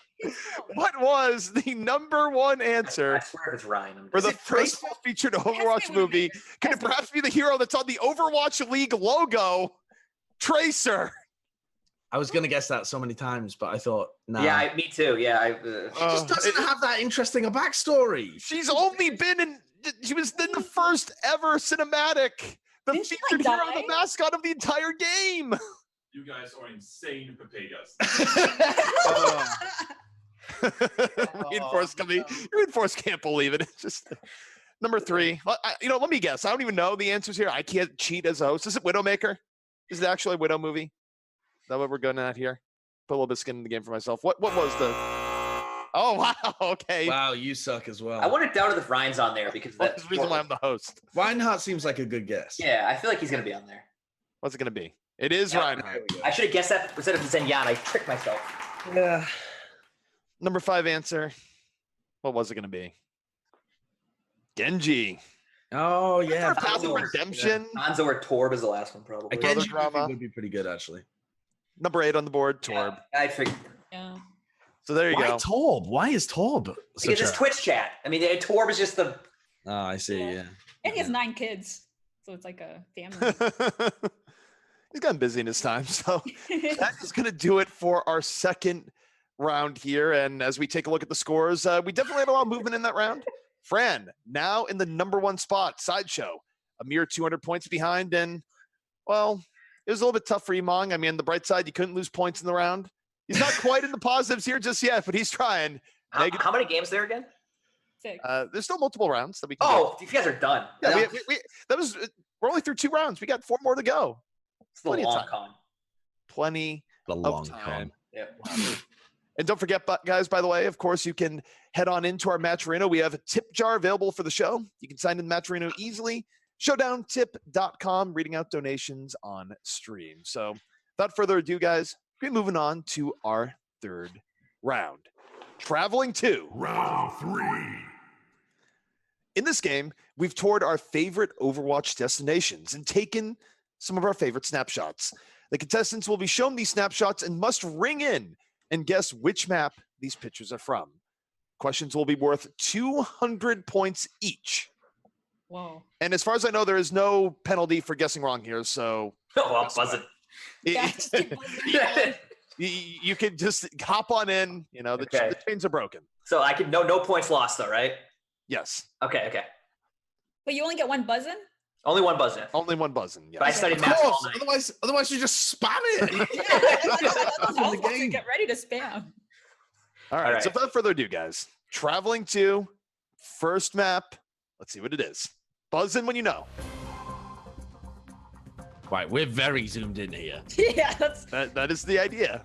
What was the number one answer I swear it's Ryan. for the Is it first full featured Overwatch movie? Could it perhaps be the hero that's on the Overwatch League logo? Tracer. I was going to guess that so many times, but I thought, nah. Yeah, me too. Yeah. It just doesn't have that interesting a backstory. She's only been in. She was in the first ever cinematic. The Didn't she, featured like, hero, die? the mascot of the entire game. You guys are insane potatoes. Reinforce company. Reinforce can't believe it. It's just number 3. Let me guess. I don't even know the answers here. I can't cheat as a host. Is it Widowmaker? Is it actually a Widow movie? Is that what we're going at here? Put a little bit of skin in the game for myself. What was the? Oh wow. Okay. Wow, you suck as well. I want it down to the Ryan's on there because That's that's the reason why I'm the host. Reinhardt seems like a good guess. Yeah, I feel like he's gonna be on there. What's it going to be? It is Yeah. Reinhardt. I should have guessed that instead of Zenyan. I tricked myself. Yeah. Number 5 answer. What was it going to be? Genji. Oh, yeah. Path of Redemption. Hanzo or Torb is the last one, probably. Again, Brother drama. would be pretty good, actually. Number 8 on the board. Torb. Yeah, I figured. Yeah. So there you Why go. Torb? Why is Torb? Because it's Twitch chat. I mean, Torb is just the. Oh, I see, Yeah. yeah. And he has 9 kids, so it's like a family. He's gotten busy in his time. So that is going to do it for our second round here. And as we take a look at the scores, we definitely had a lot of movement in that round. Fran, now in the number 1 spot, Sideshow, a mere 200 points behind. And, well, it was a little bit tough for Emongg. I mean, on the bright side, you couldn't lose points in the round. He's not quite in the positives here just yet, but he's trying. How many games there again? 6. There's still multiple rounds that we can Oh, you guys are done. go. Yeah, we're only through 2 rounds. We got 4 more to go. It's the plenty of long time. con. Plenty The of long time. con. Yep. And don't forget, guys, by the way, of course, you can head on into our Match Arena. We have a tip jar available for the show. You can sign in Match Arena easily. ShowdownTip.com, reading out donations on stream. So without further ado, guys, we're moving on to our 3rd round. Traveling to Round 3. In this game, we've toured our favorite Overwatch destinations and taken some of our favorite snapshots. The contestants will be shown these snapshots and must ring in and guess which map these pictures are from. Questions will be worth 200 points each. Whoa. And as far as I know, there is no penalty for guessing wrong here. So Oh, I'm buzzing. Yeah, just keep buzzing. you can just hop on in. You know, the Okay. chains are broken. So I can no points lost though, right? Yes. Okay. But you only get 1 buzzing? Only one buzzing. Only 1 buzzing. Yes. But I studied Of math all course. night. Otherwise, you just spam it. I was the game. Get ready to spam. All right. All right. So without further ado, guys, traveling to first map. Let's see what it is. Buzz in when you know. Right, we're very zoomed in here. Yeah, that's. That is the idea.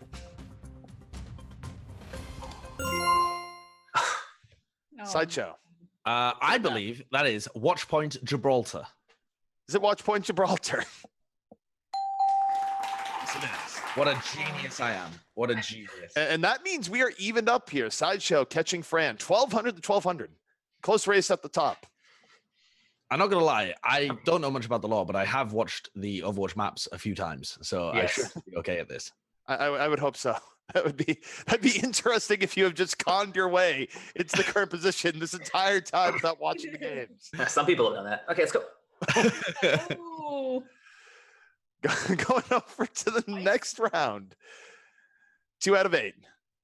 No. Sideshow. I believe that is Watchpoint Gibraltar. Is it Watch Point Gibraltar? Yes, it is. What a genius I am. What a genius. And that means we are evened up here. Sideshow catching Fran. 1,200 to 1,200. Close race at the top. I'm not gonna lie, I don't know much about the law, but I have watched the Overwatch maps a few times, so I Yes. should be okay at this. I would hope so. That'd be interesting if you have just conned your way into the current position this entire time without watching the games. Some people have done that. Okay, let's go. Oh, Going over to the next round. 2 out of 8.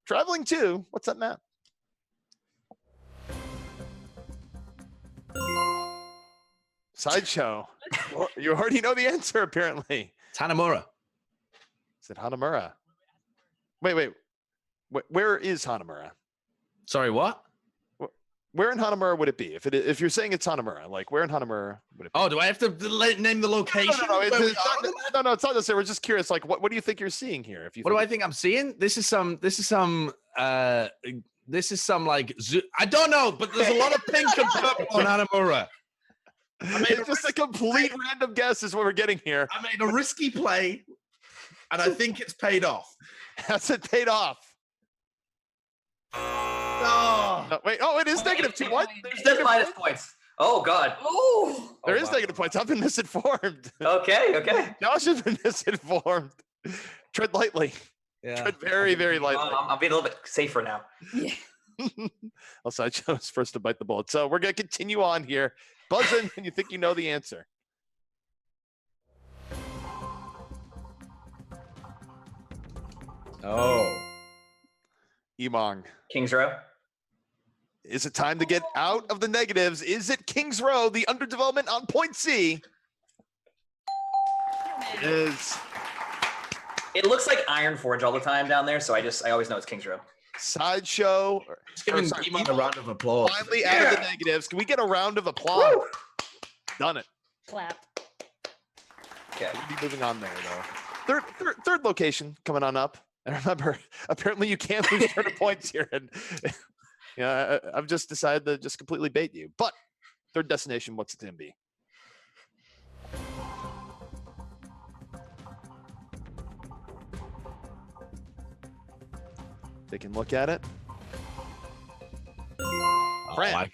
Traveling 2. What's that map? Sideshow. Well, you already know the answer, apparently. It's Hanamura. Is it Hanamura? Wait. Where is Hanamura? Sorry, what? Where in Hanamura would it be? If you're saying it's Hanamura, like where in Hanamura would it be? Oh, do I have to name the location? No, where we it's are? not necessary. We're just curious. Like, what do you think you're seeing here? If you What do I think I'm seeing? This is some like I don't know, but there's a lot of pink and purple on Hanamura. it's just a complete random guess is what we're getting here. I made a risky play, and I think it's paid off. Has it paid off? Oh, No, wait. Oh, it is -2. What? There's There's negative minus points? points. Oh God. oh, There Oh, is wow. negative points. I've been misinformed. Okay. Josh has been misinformed. Tread lightly. yeah. Tread very, very lightly. I'm being a little bit safer now. yeah. Also, I chose first to bite the bullet. So we're going to continue on here. Buzz in when you think you know the answer. Oh. Emongg. Kings Row. Is it time to get out of the negatives? Is it Kings Row, the underdevelopment on point C? It is It looks like Iron Forge all the time down there, so I always know it's Kings Row. Sideshow. Just giving sorry, Emongg a round of applause. Finally out of the negatives. Can we get a round of applause? Woo! Done it. Clap. Okay. We'll be moving on there, though. Third location coming on up. And remember, apparently you can't lose 30 points here. And yeah, I've just decided to just completely bait you. But third destination, what's it going to be? Taking a look at it. Fran.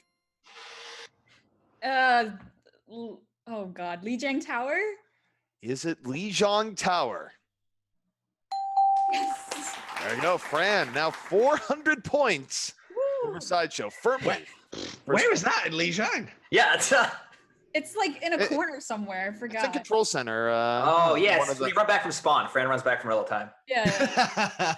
Oh God, Lijiang Tower. Is it Lijiang Tower? Yes. There you go, Fran. Now 400 points Woo. over Sideshow. Firmly. Where is that in Lijiang? Yeah. It's like in a It- corner somewhere. I It's forgot. a control center. Oh one yes. of the- We run back from spawn. Fran runs back from real time. Yeah.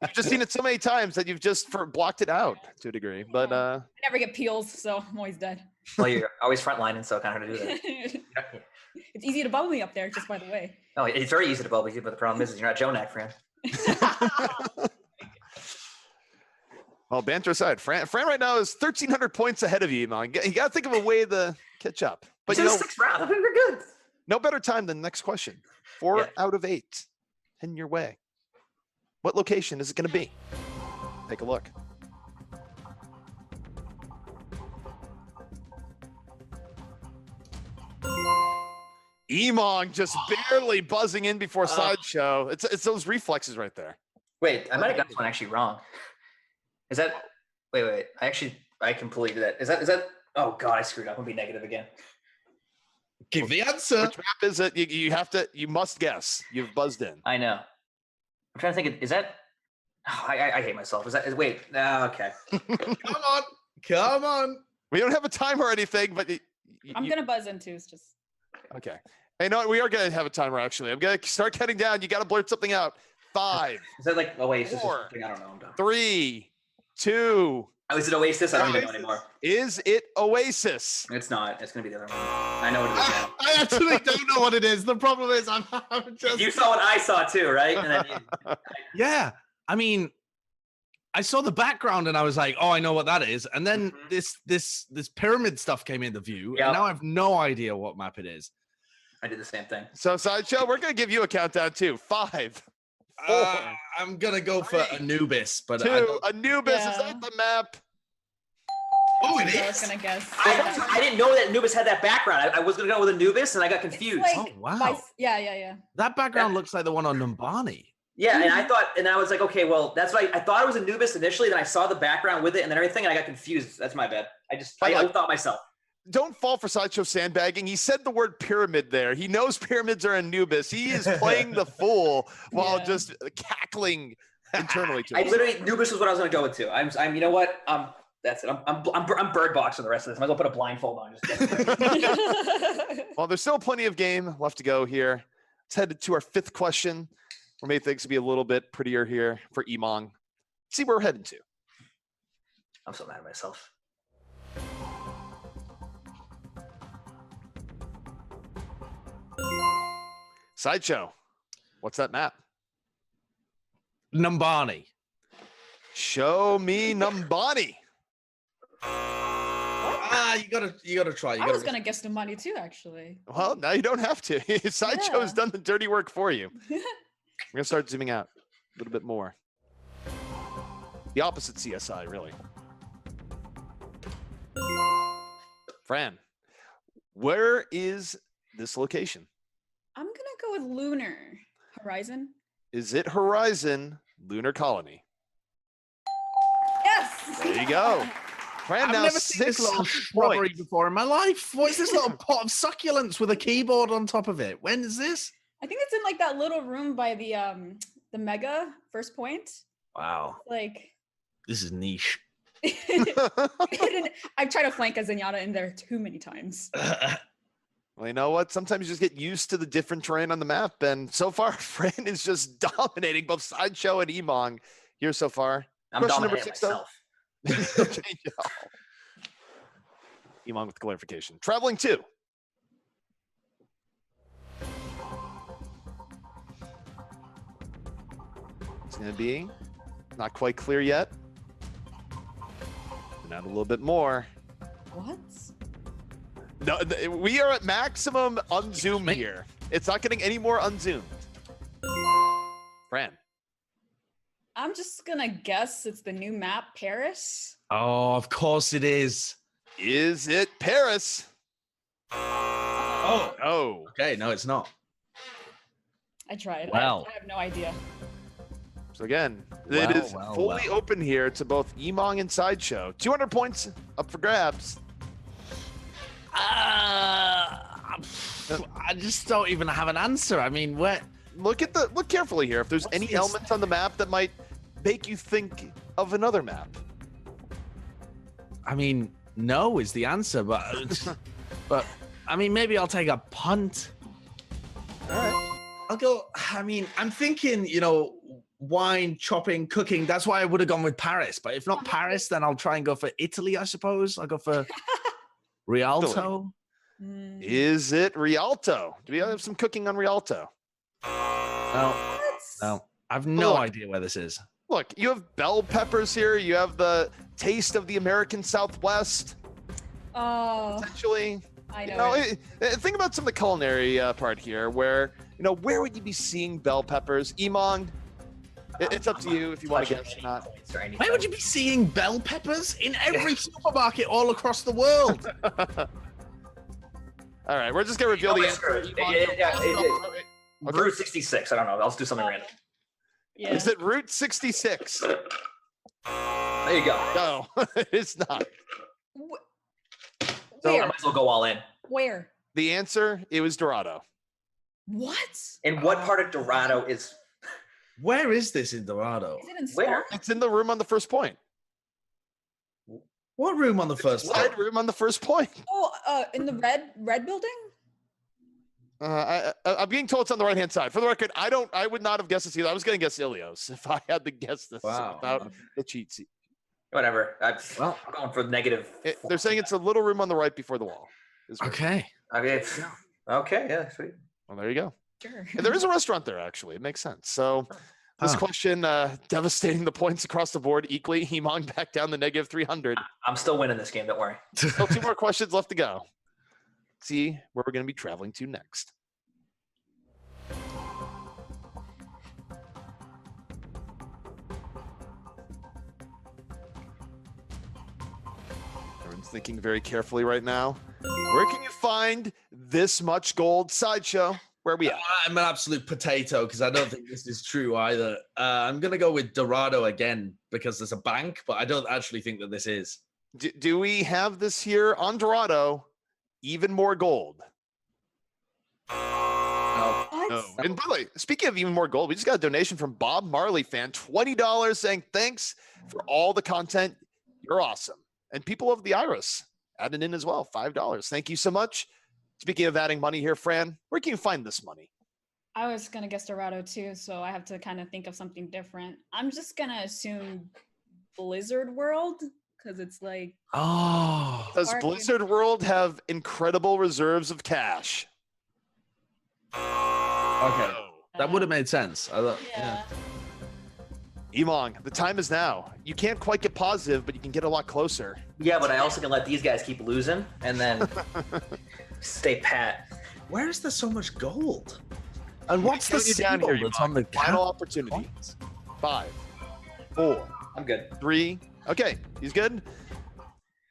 You've just seen it so many times that you've just blocked it out to a degree. But I never get peels, so I'm always dead. Well, you're always frontlining, so kind of hard to do that. It's easy to bubble me up there, just by the way. Oh, it's very easy to bubble you, but the problem is you're not Jonak, Fran. well, banter aside, Fran right now is 1,300 points ahead of you, man. You got to think of a way to catch up. But But you know, sixth round. I think we're good. no better time than the next question. 4 Yeah. out of 8. Heading your way. What location is it going to be? Take a look. Emongg just barely buzzing in before Sideshow. It's those reflexes right there. Wait, I might have got this one actually wrong. Is that? Wait. I completely did that. Is that? Oh God, I screwed up. I'm gonna be negative again. Give the answer. Which map is it? You must guess. You've buzzed in. I know. I'm trying to think. Is that? Oh, I hate myself. Wait. No, okay. Come on. We don't have a timer or anything, but I'm gonna buzz in too. It's just okay. Hey, no, we are gonna have a timer actually. I'm gonna start cutting down. You got to blurt something out. 5, Is that like Oasis? Four. Or something? I don't know. I'm done. 3, 2. Oh, is it Oasis? I don't even know anymore. Is it Oasis? It's not. It's gonna be the other one. I know what it is now. I actually don't know what it is. The problem is I'm just. You saw what I saw too, right? And then Yeah. I mean, I saw the background and I was like, oh, I know what that is. And then this pyramid stuff came into view. Yep. And now I have no idea what map it is. I did the same thing. So Sideshow, we're gonna give you a countdown too. 5, 4, I'm gonna go for Anubis, but 2. Anubis is Yeah. at the map. Oh, it I was is. gonna guess. I didn't know that Anubis had that background. I was gonna go with Anubis, and I got confused. Like, Oh, wow. Yeah. That background looks like the one on Numbani. Yeah, and I was like, okay, well, that's why I thought it was Anubis initially. Then I saw the background with it and then everything, and I got confused. That's my bad. I thought myself. Don't fall for Sideshow sandbagging. He said the word pyramid there. He knows pyramids are Anubis. He is playing the fool while Yeah. just cackling internally to I us. literally knew this was what I was going to go with too. I'm. You know what? That's it. I'm bird boxing the rest of this. I might as well put a blindfold on. Well, there's still plenty of game left to go here. Let's head to our 5th question. Where maybe things will be a little bit prettier here for Emongg. See where we're heading to. I'm so mad at myself. Sideshow. What's that map? Numbani. Show me Numbani. You gotta try. I was gonna guess the money too, actually. Well, now you don't have to. Sideshow's Yeah. done the dirty work for you. We're gonna start zooming out a little bit more. The opposite CSI, really. Fran, where is this location? I'm gonna go with Lunar Horizon. Is it Horizon Lunar Colony? Yes. There you go. Fran I've now never seen this 6 little shrubbery before in my life. What is this little pot of succulents with a keyboard on top of it? When is this? I think it's in like that little room by the Mega First Point. Wow, Like this is niche. I've tried to flank a Zenyatta in there too many times. Well, you know what? Sometimes you just get used to the different terrain on the map, and so far, Fran is just dominating both Sideshow and Emongg here so far. I'm Question number dominating 6, though. myself. Okay, yeah. Emongg with clarification. Traveling 2. It's going to be not quite clear yet. And add a little bit more. What? No, we are at maximum unzoom here. It's not getting any more unzoomed. Fran. I'm just gonna guess it's the new map, Paris. Oh, of course it is. Is it Paris? Oh, Oh. okay. No, it's not. I tried. Wow. I have no idea. So again, it is Well, fully well. open here to both Emongg and Sideshow. 200 points up for grabs. I just don't even have an answer. I mean, what? Look carefully here. If there's What's any this? elements on the map that might make you think of another map. I mean, no is the answer, but I mean, maybe I'll take a punt. All right. I'll go. I mean, I'm thinking, wine, chopping, cooking. That's why I would have gone with Paris. But if not Paris, then I'll try and go for Italy, I suppose. I'll go for Rialto. Mm. Is it Rialto? Do we have some cooking on Rialto? No, What? no. I've no Look. idea where this is. Look, you have bell peppers here. You have the taste of the American Southwest, Oh, essentially. I know. Think about some of the culinary part here, where where would you be seeing bell peppers? Emongg, it's up to you if you want to guess or not. Where would you be seeing bell peppers? In every supermarket all across the world. All right, we're just gonna reveal the answer. Route 66. I don't know. I'll just do something random. Yeah. Is it Route 66? There you go. No, it's not. So I Where? might as well go all in. Where? The answer, it was Dorado. What? In what part of Dorado is? Where is this in Dorado? Is it in Where? Spawn? It's in the room on the first point. What room on the first floor? Side room on the first point. Oh, in the red building? I'm being told it's on the right-hand side. For the record, I would not have guessed this either. I was going to guess Ilios if I had to guess this Wow. without the cheat sheet. Whatever. I'm Well, going for negative. They're saying it's a little room on the right before the wall. is what- okay. I mean, okay. Yeah. Sweet. Well, there you go. Sure. And there is a restaurant there, actually. It makes sense. So this Huh. question, devastating the points across the board equally. Emongg back down to negative 300. I'm still winning this game. Don't worry. Still 2 more questions left to go. See where we're going to be traveling to next. Everyone's thinking very carefully right now. Where can you find this much gold? Sideshow, where are we at? I'm an absolute potato because I don't think this is true either. I'm going to go with Dorado again because there's a bank, but I don't actually think that this is. Do we have this here on Dorado? Even more gold. No. What? Oh, and by the way, speaking of even more gold, we just got a donation from Bob Marley fan, $20, saying thanks for all the content. You're awesome. And people of the Iris added in as well, $5. Thank you so much. Speaking of adding money here, Fran, where can you find this money? I was gonna guess Dorado too, so I have to kind of think of something different. I'm just gonna assume Blizzard World because it's like Oh, Does Bargain. Blizzard World have incredible reserves of cash? okay. That would have made sense. yeah. Emongg, the time is now. You can't quite get positive, but you can get a lot closer. Yeah, but I also can let these guys keep losing and then stay pat. Where is there so much gold? And what's the Count you down symbol here, that's on the Final cap? opportunity. 5, 4, I'm good. 3. Okay, he's good.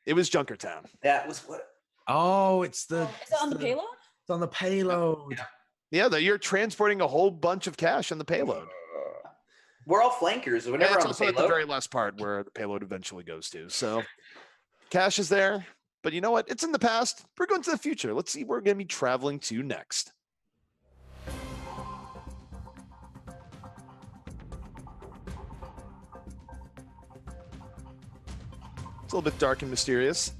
It was Junkertown. That was what. Oh, it's the. Is it on the payload? It's on the payload. Yeah, you're transporting a whole bunch of cash on the payload. We're all flankers. We're And never it's on the also at the payload. very last part where the payload eventually goes to. So cash is there, but you know what? It's in the past. We're going to the future. Let's see where we're going to be traveling to next. It's a little bit dark and mysterious.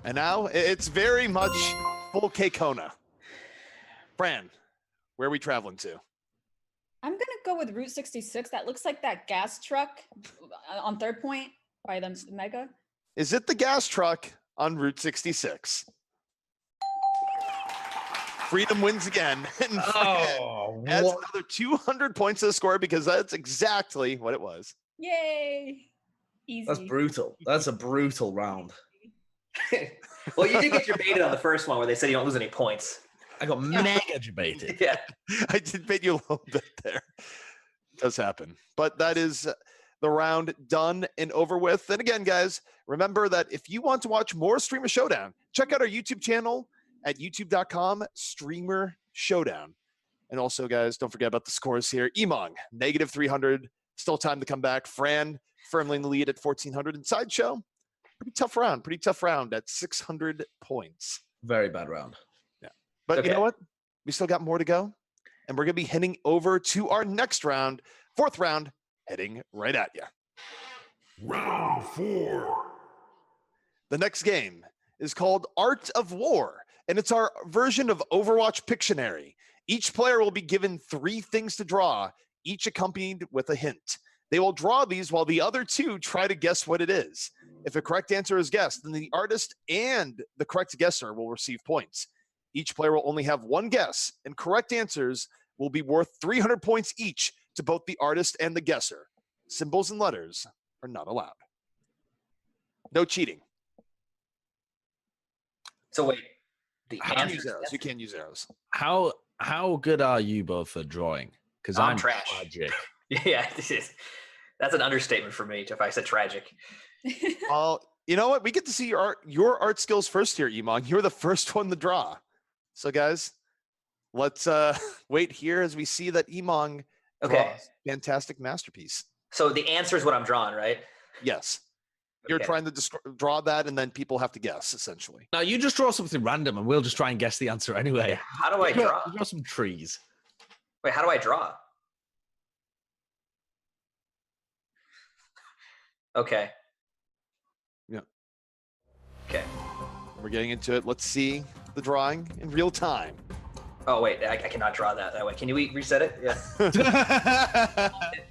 And now it's very much full K-Kona. Fran, where are we traveling to? I'm gonna go with Route 66. That looks like that gas truck on Third Point by the Mega. Is it the gas truck on Route 66? Freedom wins again. And Oh, adds what? another 200 points to the score because that's exactly what it was. Yay! Easy. That's brutal. That's a brutal round. Well, you did get your baited on the first one where they said you don't lose any points. I got mega debated. Yeah. I did bait you a little bit there. It does happen. But that is the round done and over with. And again, guys, remember that if you want to watch more Streamer Showdown, check out our YouTube channel at youtube.com/Streamer Showdown. And also, guys, don't forget about the scores here. Emongg, -300. Still time to come back. Fran, firmly in the lead at 1,400. And Sideshow, pretty tough round at 600 points. Very bad round. But Okay. you know what? We still got more to go. And we're going to be heading over to our next round, 4th round, heading right at you. Round 4. The next game is called Art of War, and it's our version of Overwatch Pictionary. Each player will be given 3 things to draw, each accompanied with a hint. They will draw these while the other 2 try to guess what it is. If a correct answer is guessed, then the artist and the correct guesser will receive points. Each player will only have 1 guess, and correct answers will be worth 300 points each to both the artist and the guesser. Symbols and letters are not allowed. No cheating. So wait, the You can't answer. use arrows. You can't use arrows. How good are you both at drawing? Because I'm I'm trash. tragic. Yeah, that's an understatement for me if I said tragic. Well, you know what? We get to see your art skills first here, Emongg. You're the first one to draw. So, guys, let's wait here as we see that Emongg Okay. draws a fantastic masterpiece. So the answer is what I'm drawing, right? Yes. You're Okay. trying to draw that, and then people have to guess, essentially. Now you just draw something random, and we'll just try and guess the answer anyway. How do I draw? Draw some trees. Wait, how do I draw? Okay. Yeah. Okay. We're getting into it. Let's see the drawing in real time. Oh wait, I cannot draw that way. Can you reset it? Yeah.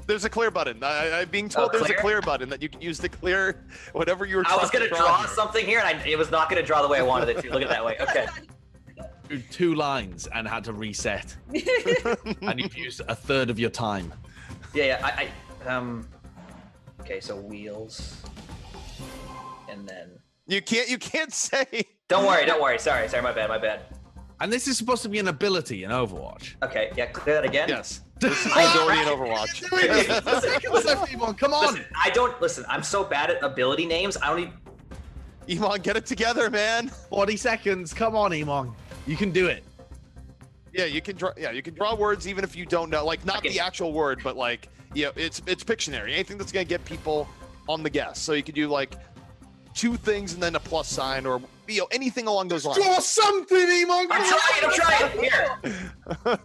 There's a clear button. I'm being told there's clear? a clear button that you can use to clear whatever you were I trying was gonna to draw here. something here, and it was not gonna draw the way I wanted it to. Look at it that way. Okay. Drew 2 lines and had to reset, and you've used a third of your time. Yeah. Okay, so wheels, and then. You can't say. Don't worry. Sorry, my bad. And this is supposed to be an ability in Overwatch. Okay, yeah, clear that again. Yes. This is ability in Overwatch. Come on. Listen, I'm so bad at ability names. I don't even. Emongg, get it together, man. 40 seconds. Come on, Emongg. You can do it. Yeah, you can draw. Yeah, you can draw words even if you don't know, like not the actual word, but like it's Pictionary. Anything that's gonna get people on the guess. So you could do like 2 things and then a plus sign, or anything along those lines. Draw something, Emongg. I'm trying. Here.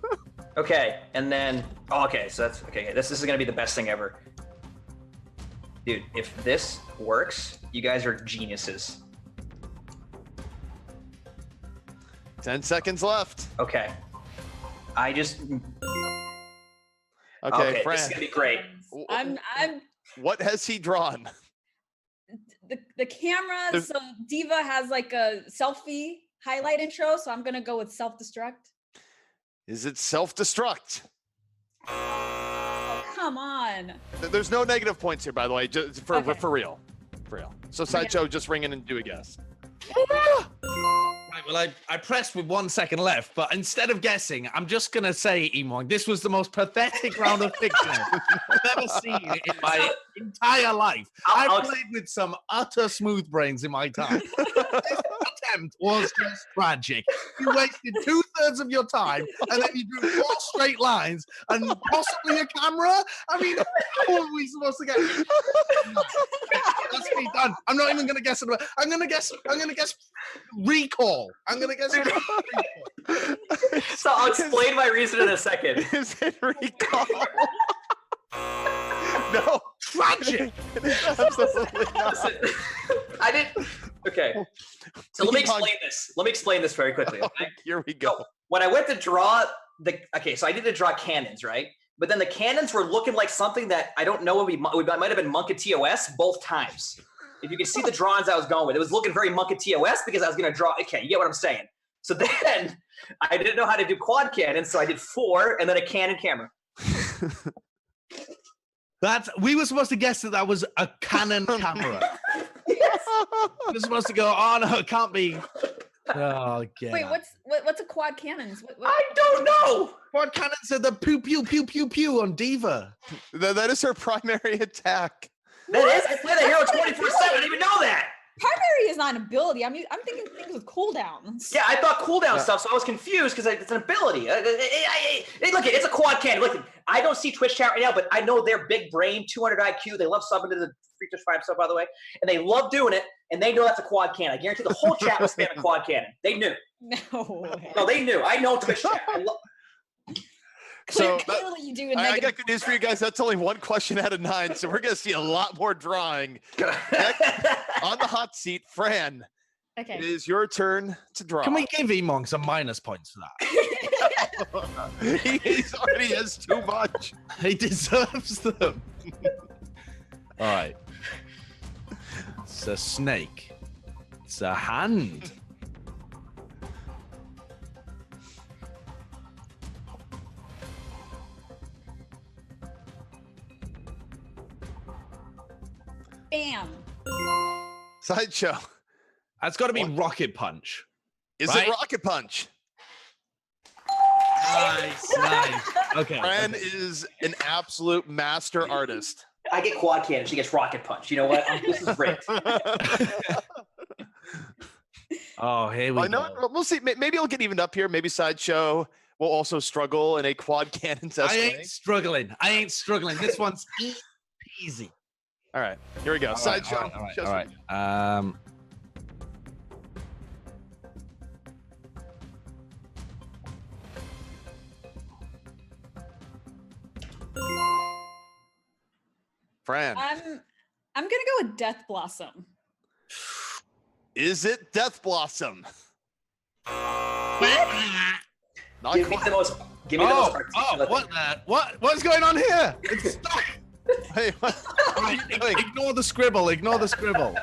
Okay, and then okay, so that's okay. This is gonna be the best thing ever, dude. If this works, you guys are geniuses. 10 seconds left. Okay, I just Okay, Fran. this is gonna be great. I'm What has he drawn? the camera. There's- So Diva has like a selfie highlight intro, so I'm gonna go with self-destruct. Is it self-destruct? Oh, come on. There's no negative points here, by the way, just for Okay. real. For real. So Sideshow, just ring in and do a guess. Right, well, I pressed with 1 second left, but instead of guessing, I'm just going to say, Emongg, this was the most pathetic round of fiction I've ever seen in my entire life. I'll- I've played with some utter smooth brains in my time. This attempt was just tragic. You wasted 2/3 of your time, and then you drew 4 straight lines, and possibly a camera? I mean, how are we supposed to get it? That's me done. I'm not even going to guess it. I'm going to guess recall. I'm going to guess recall. So I'll explain my reason in a second. Is it recall? No. Tragic. Absolutely not. Listen, I didn't. Okay, so let me explain this. Let me explain this very quickly. Okay? Here we go. When I went to draw so I did to draw cannons, right? But then the cannons were looking like something that I don't know it might have been Monk of TOS both times. If you can see the drawings I was going with, it was looking very Monk of TOS because I was going to draw. Okay, you get what I'm saying. So then I didn't know how to do quad cannons, so I did 4 and then a cannon camera. We were supposed to guess that was a Canon camera. Yes. We were supposed to go, oh no, it can't be. Oh, okay. Wait, what's a quad cannons? What? I don't know. Quad cannons are the pew pew pew pew pew on Diva. That is her primary attack. That is, I play the hero 24/7. I didn't even know that. Primary is not an ability. I'm thinking things with cooldowns. Yeah, I thought cooldown stuff, so I was confused because it's an ability. Look, it's a quad cannon. Look, I don't see Twitch chat right now, but I know they're big brain, 200 IQ. They love subbing to the Free Twitch 5 stuff, by the way, and they love doing it. And they know that's a quad cannon. I guarantee the whole chat was spamming quad cannon. They knew. No way. No, they knew. I know Twitch chat. So Clearly you do a I negative. got good news for you guys. That's only 1 question out of 9, so we're going to see a lot more drawing. On the hot seat, Fran, Okay. it is your turn to draw. Can we give Emongg some minus points for that? He's already has too much. He deserves them. All right. It's a snake. It's a hand. Bam. Sideshow. That's got to be What? Rocket Punch. Is Right? it Rocket Punch? Nice, nice. Okay. Fran okay. is an absolute master artist. I get quad cannon. She gets rocket punch. You know what? This is rigged. Oh, here we I know. go. We'll see. Maybe it'll get evened up here. Maybe Sideshow will also struggle in a quad cannon test. I ain't struggling. This one's easy. All right, here we go. All right, Sideshow. all right, show all right. some- Fran, I'm gonna go with Death Blossom. is it Death Blossom? Not Give me quite. the most. Give me the most. What's going on here? It's stuck. Hey, what are you doing? Ignore the scribble. Ignore the scribble.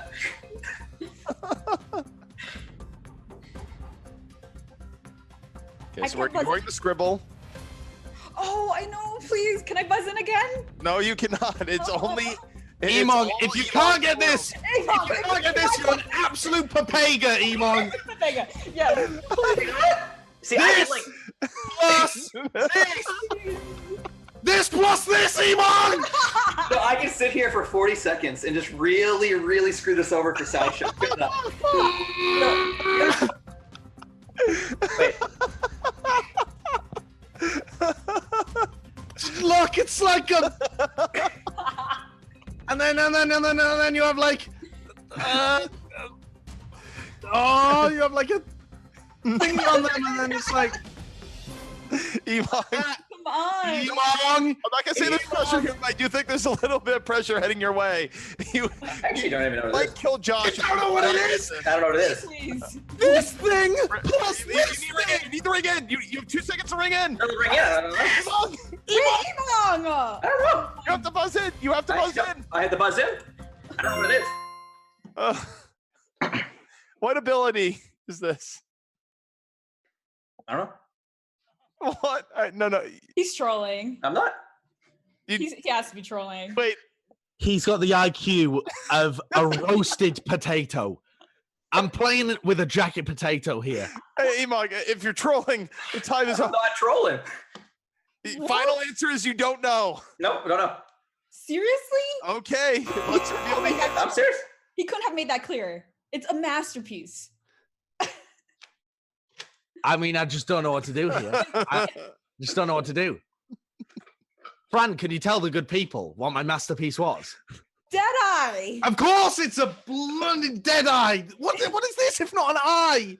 Okay, so we're ignoring the scribble. Oh, I know. Please, can I buzz in again? No, you cannot. It's only. it's Emongg, all if you Emongg can't get world. this, if you can't get this, you're an absolute papega, Emongg. Yes. See, I This get like. plus this plus this, Emongg. So I can sit here for 40 seconds and just really, really screw this over for Sideshow. Good enough. No. Wait. Look, it's like a. And then you have like. Oh, you have like a thing on them, and then it's like. Emongg. Come on. Emongg. I'm not gonna say there's pressure here, but I do think there's a little bit of pressure heading your way. You I actually don't even know what it might is. kill Josh. I don't know what it is. I don't know what it is. Please. This thing. You Plus need this to ring in. You need to ring in. You have 2 seconds to ring in. Doesn't ring in. I don't know. Emongg, Emongg. I don't know. you have to buzz in. You have to buzz in. I had to buzz in. I don't know what it is. What ability is this? I don't know. What? No. He's trolling. I'm not. He has to be trolling. Wait. He's got the IQ of a roasted potato. I'm playing it with a jacket potato here. Hey, Emongg, if you're trolling, the time is I'm up. not trolling. The final answer is you don't know. Nope, no. Seriously? Okay, let's reveal the I'm serious. He couldn't have made that clearer. It's a masterpiece. I mean, I just don't know what to do here. I just don't know what to do. Fran, can you tell the good people what my masterpiece was? Deadeye. Of course, it's a bloody dead eye. What is this if not an eye?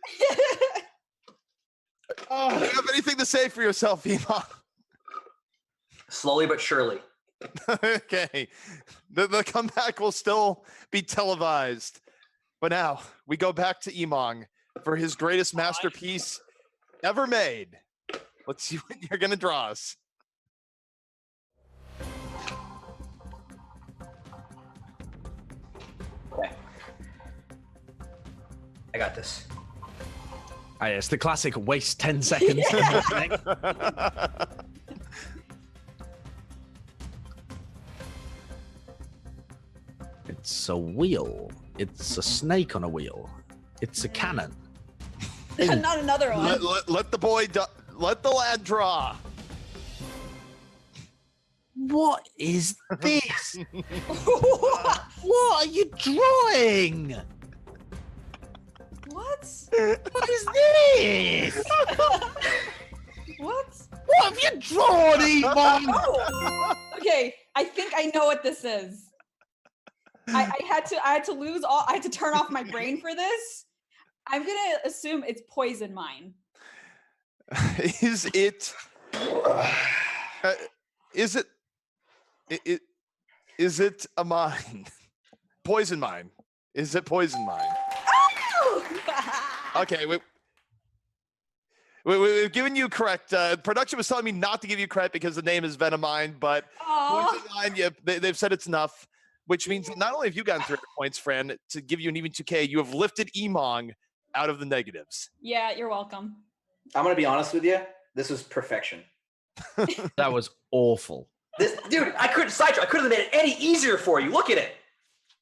Do you have anything to say for yourself, Emongg? Slowly but surely. Okay. The comeback will still be televised. But now we go back to Emongg for his greatest masterpiece ever made. Let's see what you're going to draw us. Okay. I got this. Ah, it's the classic waste 10 seconds. It's a wheel. It's a snake on a wheel. It's a cannon. Not another one. Let the boy, let the lad draw. What is this? What are you drawing? What? What is this? What? What have you drawn, Emongg? Oh. Okay, I think I know what this is. I had to lose all. I had to turn off my brain for this. I'm gonna assume it's poison mine. Is it? Is it? Is it a mine? Poison mine. Is it poison mine? Oh! Okay, we've given you correct. Production was telling me not to give you credit because the name is Venomine, but Aw. poison mine. Yeah, they've said it's enough, which means that not only have you gotten 300 points, Fran, to give you an even 2K, you have lifted Emongg out of the negatives. Yeah, you're welcome. I'm gonna be honest with you. This was perfection. That was awful. This dude, I couldn't have made it any easier for you. Look at it.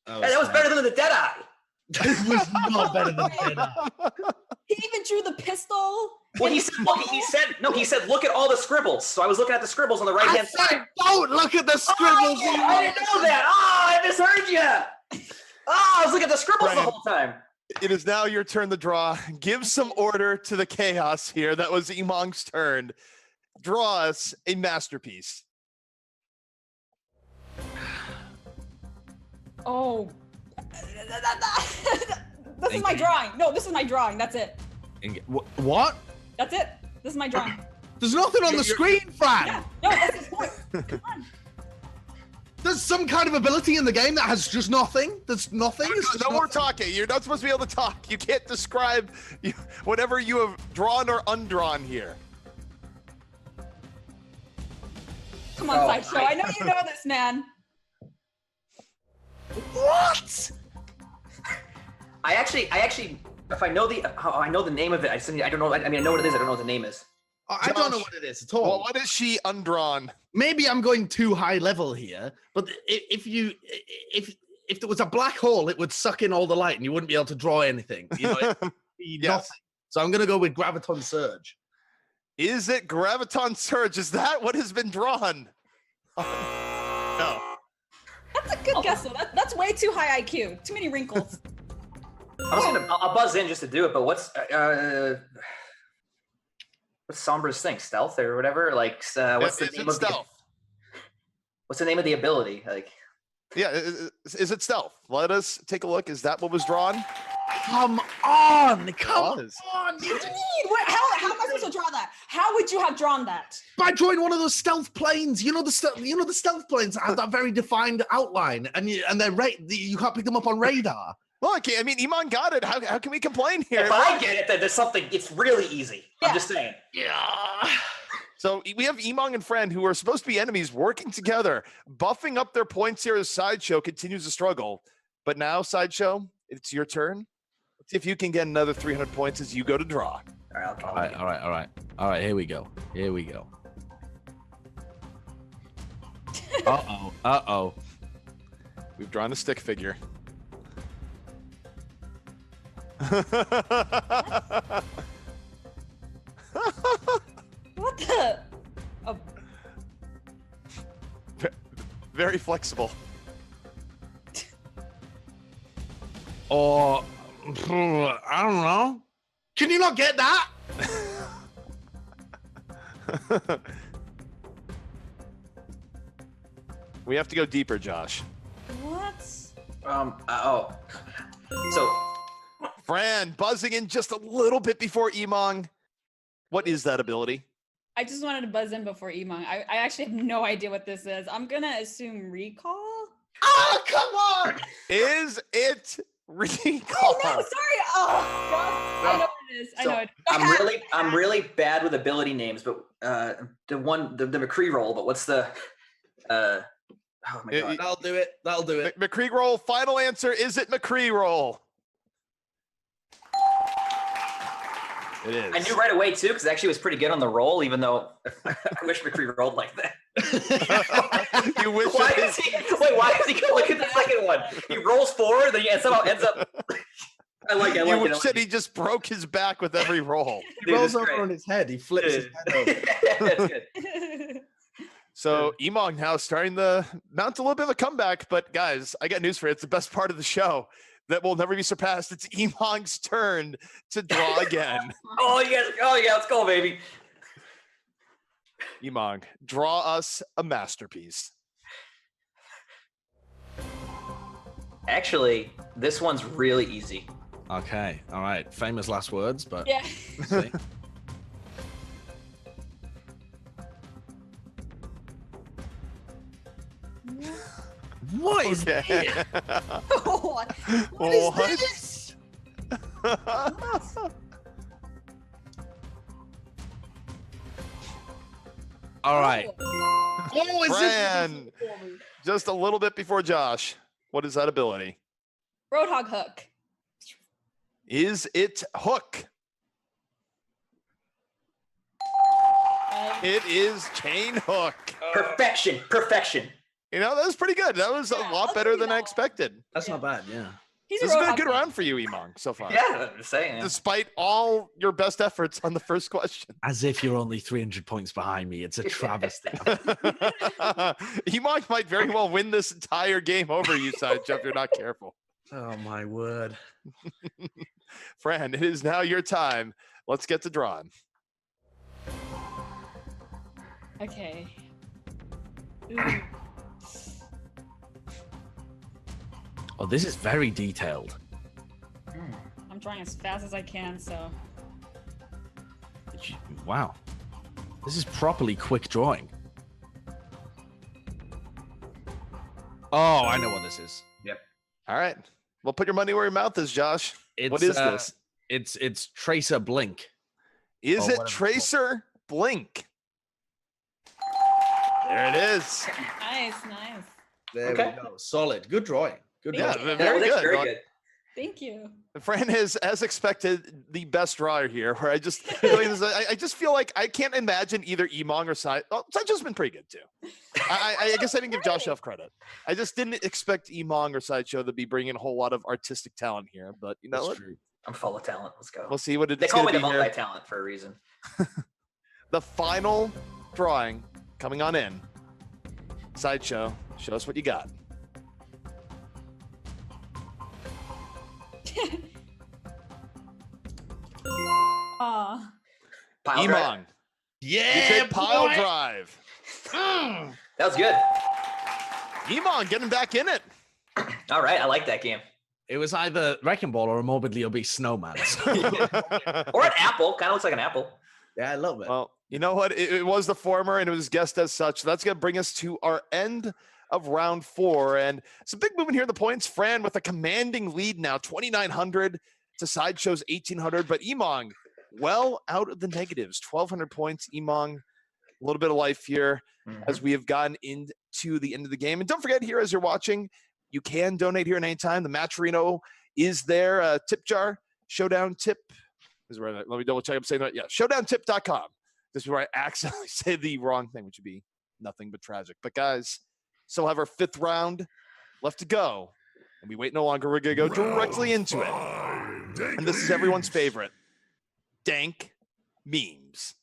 That was better than the Deadeye. It was not better than Deadeye. He even drew the pistol. Well, he said, look at all the scribbles. So I was looking at the scribbles on the right hand side. Don't look at the scribbles. Oh, I didn't know that. Oh, I misheard you. Oh, I was looking at the scribbles the whole time. It is now your turn to draw. Give some order to the chaos here. That was Emongg's turn. Draw us a masterpiece. Oh. This is my drawing. No, this is my drawing. That's it. What? That's it. This is my drawing. There's nothing on the screen, Fran. Yeah. No, that's his point. Come on. There's some kind of ability in the game that has just nothing. There's nothing. It's just No more nothing. talking. You're not supposed to be able to talk. You can't describe whatever you have drawn or undrawn here. Come on, Sideshow. I know you know this, man. What? I actually, if I know the name of it, I don't know. I mean, I know what it is. I don't know what the name is. I don't know what it is at all. Well, what is she undrawn? Maybe I'm going too high level here, but if there was a black hole, it would suck in all the light and you wouldn't be able to draw anything. You know, it'd be Yes. nothing. So I'm going to go with Graviton Surge. Is it Graviton Surge? Is that what has been drawn? No. That's a good guess, though. That's way too high IQ. Too many wrinkles. I'll buzz in just to do it. But what's Sombra's thing? Stealth or whatever? Like, what's the name of stealth? What's the name of the ability? Like, Yeah, is it stealth? Let us take a look. Is that what was drawn? Come on! was. What do you mean? How am I supposed to draw that? How would you have drawn that? By drawing one of those stealth planes, you know the stealth planes that have that very defined outline, and you can't pick them up on radar. Well, I mean, Emongg got it. How can we complain here? If I get it, then there's something. It's really easy. I'm just saying. Yeah. So we have Emongg and Fran, who are supposed to be enemies, working together, buffing up their points here as Sideshow continues to struggle. But now, Sideshow, it's your turn. Let's see if you can get another 300 points as you go to draw. All All right. Here we go. Uh-oh. We've drawn a stick figure. What the? Oh, Very flexible. Or I don't know. Can you not get that? We have to go deeper, Josh. what? So Fran buzzing in just a little bit before Emongg. What is that ability? I just wanted to buzz in before Emongg. I actually have no idea what this is. I'm gonna assume recall. Oh, come on! Is it recall? Oh no, sorry. Oh God. I know what it is. I know it. I'm really bad with ability names, but the McCree roll. But what's the? Oh my God. That'll do it. McCree roll. Final answer. Is it McCree roll? It is. I knew right away too, because actually it was pretty good on the roll, even though I wish McCree rolled like that. You wish. Why is he going? Look at the second one. He rolls forward, then he somehow ends up. I like it. You wish that he just broke his back with every roll. He rolls over on his head. He flips his head over. That's good. So Emongg now starting to mount a little bit of a comeback, but guys, I got news for you. It's the best part of the show that will never be surpassed. It's Emongg's turn to draw again. Oh yeah, let's go, baby. Emongg, draw us a masterpiece. Actually, this one's really easy. Okay. All right. Famous last words, but Yeah. let's see. What is Okay. What is this? All right. Oh, is Fran, just a little bit before Josh. What is that ability? Roadhog hook. Is it hook? It is chain hook. Perfection. You know, that was pretty good. That was a Yeah, lot I'll better give you than I that. expected. That's not bad. Yeah. He's This a has been a Roadhog good fan. round for you, Emongg, so far. Yeah, I'm just saying. Despite all your best efforts on the first question. As if you're only 300 points behind me. It's a travesty. Emongg might very well win this entire game over you, Sideshow, if you're not careful. Oh my word. Fran, it is now your time. Let's get to drawing. Okay. Ooh. Oh, this is very detailed. I'm trying as fast as I can, so. Wow. This is properly quick drawing. Oh, I know what this is. All right. Well, put your money where your mouth is, Josh. It's, What is this? It's Tracer Blink. Is Oh, it whatever it's Tracer Blink? There it is. Nice. There Okay. we go. Solid. Good drawing. Good Yeah, drawing. very that's good. very Well, good. Thank you. Fran is, as expected, the best drawer here. Where I just feel like I can't imagine either Emongg or Side. Oh, Sideshow's been pretty good too. I guess I didn't give Josh enough credit. I just didn't expect Emongg or Sideshow to be bringing a whole lot of artistic talent here. But you know, That's what? true. I'm full of talent. Let's go. We'll see what They it's call going me to the be here. multi-talent for a reason. The final drawing coming on in. Sideshow, show us what you got. Aw. Pile drive. Emongg, you Yeah, take pile boy. drive. That was good. Emongg getting back in it. All right, I like that game. It was either Wrecking Ball or a morbidly obese snowman. So, Or an apple. Kind of looks like an apple. yeah, I love it. Well, you know what? It was the former, and it was guessed as such. So that's going to bring us to our end of round 4. And some big movement here in the points. Fran with a commanding lead now, 2,900 to Sideshow's 1,800. But Emongg, well out of the negatives, 1,200 points. Emongg, a little bit of life here as we have gotten into the end of the game. And don't forget here, as you're watching, you can donate here at any time. The Matcherino is there. Tip jar, Showdown Tip. Is where, let me double check I'm saying that. Yeah, showdowntip.com. This is where I accidentally say the wrong thing, which would be nothing but tragic. But guys, still have our 5th round left to go. And we wait no longer. We're going to go directly into it. And this is everyone's favorite. Dank memes.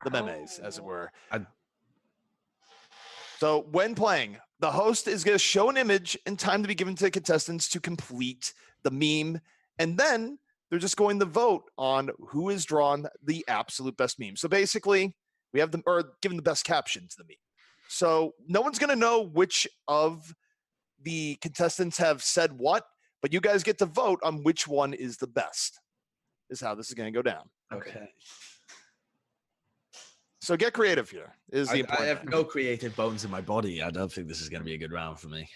The memes, as it were. So when playing, the host is going to show an image and time to be given to the contestants to complete the meme. And then they're just going to vote on who has drawn the absolute best meme. So basically, we have them, or given the best caption to the meme. So no one's going to know which of the contestants have said what, but you guys get to vote on which one is the best, is how this is going to go down. Okay. So get creative here is the I important have thing. no creative bones in my body. I don't think this is going to be a good round for me.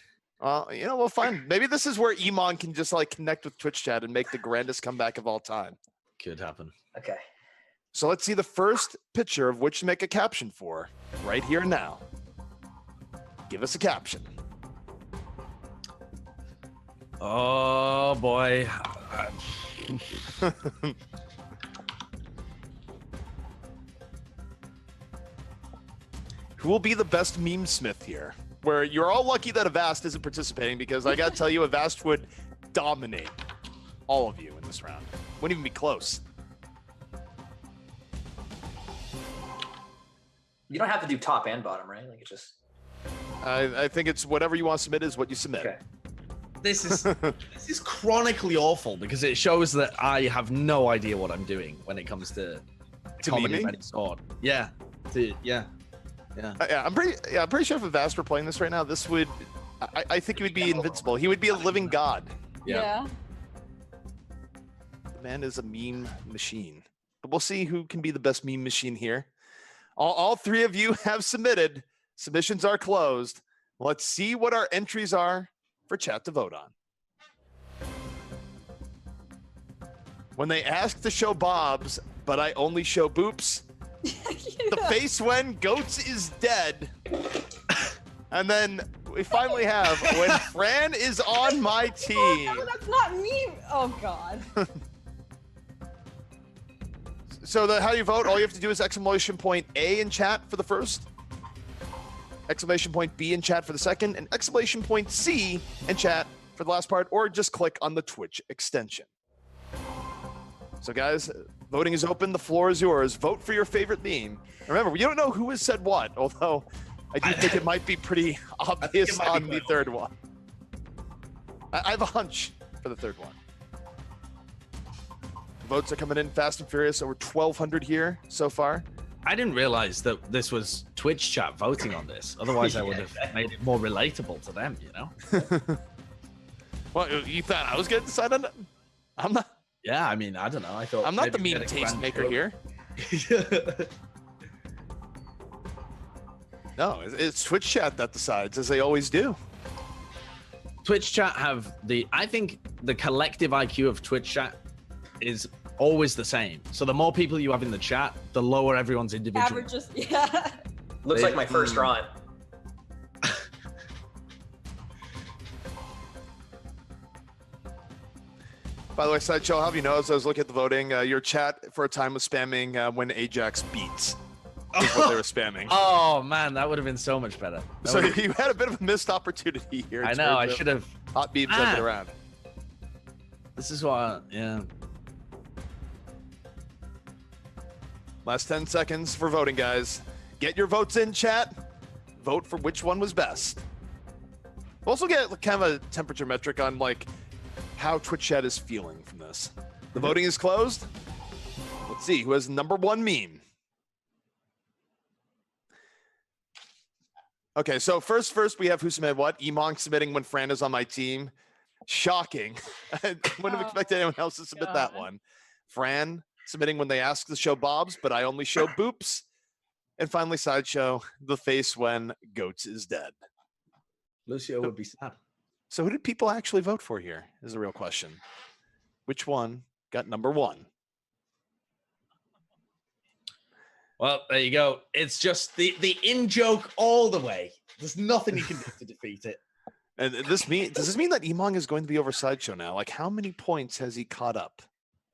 You know, we'll find. Maybe this is where Emongg can just like connect with Twitch chat and make the grandest comeback of all time. Could happen. Okay. So let's see the first picture of which to make a caption for right here and now. Give us a caption. Oh boy. Who will be the best meme smith here? Where you're all lucky that Avast isn't participating, because I gotta tell you, Avast would dominate all of you in this round. Wouldn't even be close. You don't have to do top and bottom, right? Like, it's just. I think it's whatever you want to submit is what you submit. Okay. This is chronically awful because it shows that I have no idea what I'm doing when it comes to comedy of memeing? any sort. Yeah. Yeah. Yeah, I'm pretty sure if Avast were playing this right now, this would, I think he would be invincible. He would be a living god. Yeah. The man is a meme machine. But we'll see who can be the best meme machine here. All 3 of you have submitted. Submissions are closed. Let's see what our entries are for chat to vote on. When they ask to show bobs, but I only show boops. The face when Goats is dead. And then we finally have when Fran is on my team. No, that's not me. Oh God. So how you vote, all you have to do is exclamation point A in chat for the first, exclamation point B in chat for the second, and exclamation point C in chat for the last part, or just click on the Twitch extension. So guys, voting is open. The floor is yours. Vote for your favorite meme. Remember, we don't know who has said what, although I do think it might be pretty obvious might be on the quite third one. I have a hunch for the third one. Votes are coming in fast and furious. Over 1,200 here so far. I didn't realize that this was Twitch chat voting on this. Otherwise, I would have made it more relatable to them, you know? Well, you thought I was going to decide on it? I'm not. Yeah, I mean, I don't know. I thought I'm not the maybe meme we'd get a taste grand maker joke. here. No, it's Twitch chat that decides, as they always do. Twitch chat have I think the collective IQ of Twitch chat is always the same. So the more people you have in the chat, the lower everyone's individual. Averages. Yeah. Looks like my first run. By the way, Sideshow, how have you know, as I was looking at the voting, your chat for a time was spamming when Ajax beats. Is what they were spamming. Oh man, that would have been so much better. So you had a bit of a missed opportunity here. in I know. I terms of should have. hot memes up and around. This is why. Yeah. Last 10 seconds for voting, guys. Get your votes in, chat. Vote for which one was best. We'll also get kind of a temperature metric on like how Twitch chat is feeling from this. The voting is closed. Let's see who has number 1 meme. Okay, so first we have who submitted what. Emongg submitting when Fran is on my team. Shocking. I wouldn't have expected anyone else to submit that God. one. Fran submitting when they ask to show bobs, but I only show boops. And finally, Sideshow, the face when Goats is dead. Lucio would be sad. So who did people actually vote for here is the real question. Which one got number one? Well, there you go. It's just the in-joke all the way. There's nothing you can do to defeat it. And does this mean that Emongg is going to be over Sideshow now? Like, how many points has he caught up?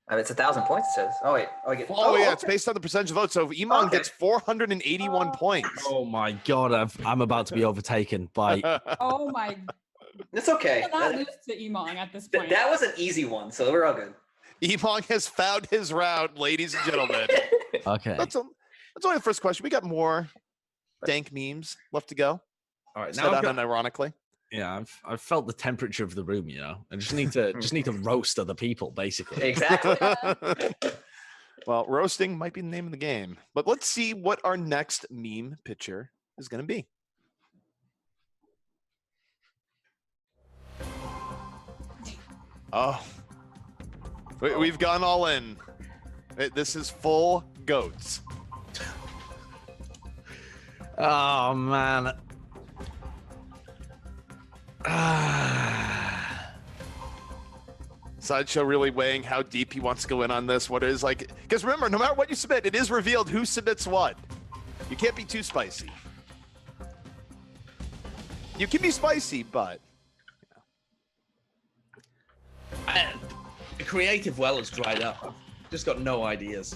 I mean, it's 1,000 points. It says. Oh wait. Oh, I get. Oh, yeah, okay. it's based on the percentage of votes. So if Emongg Okay. gets 481 points. Oh my god, I'm about to be overtaken by. Oh my! It's okay. I will not lose to Emongg at this point. That was an easy one, so we're all good. Emongg has found his route, ladies and gentlemen. Okay. That's only the first question. We got more dank memes left to go. All right. Said Now, unironically. yeah, I've felt the temperature of the room. You know, I just need to roast other people, basically. Exactly. Well, roasting might be the name of the game. But let's see what our next meme picture is going to be. Oh, we've gone all in. This is full goats. Oh man. Sideshow really weighing how deep he wants to go in on this. What is like, because remember, no matter what you submit, it is revealed who submits what. You can't be too spicy. You can be spicy, but The creative well has dried up. Just got no ideas.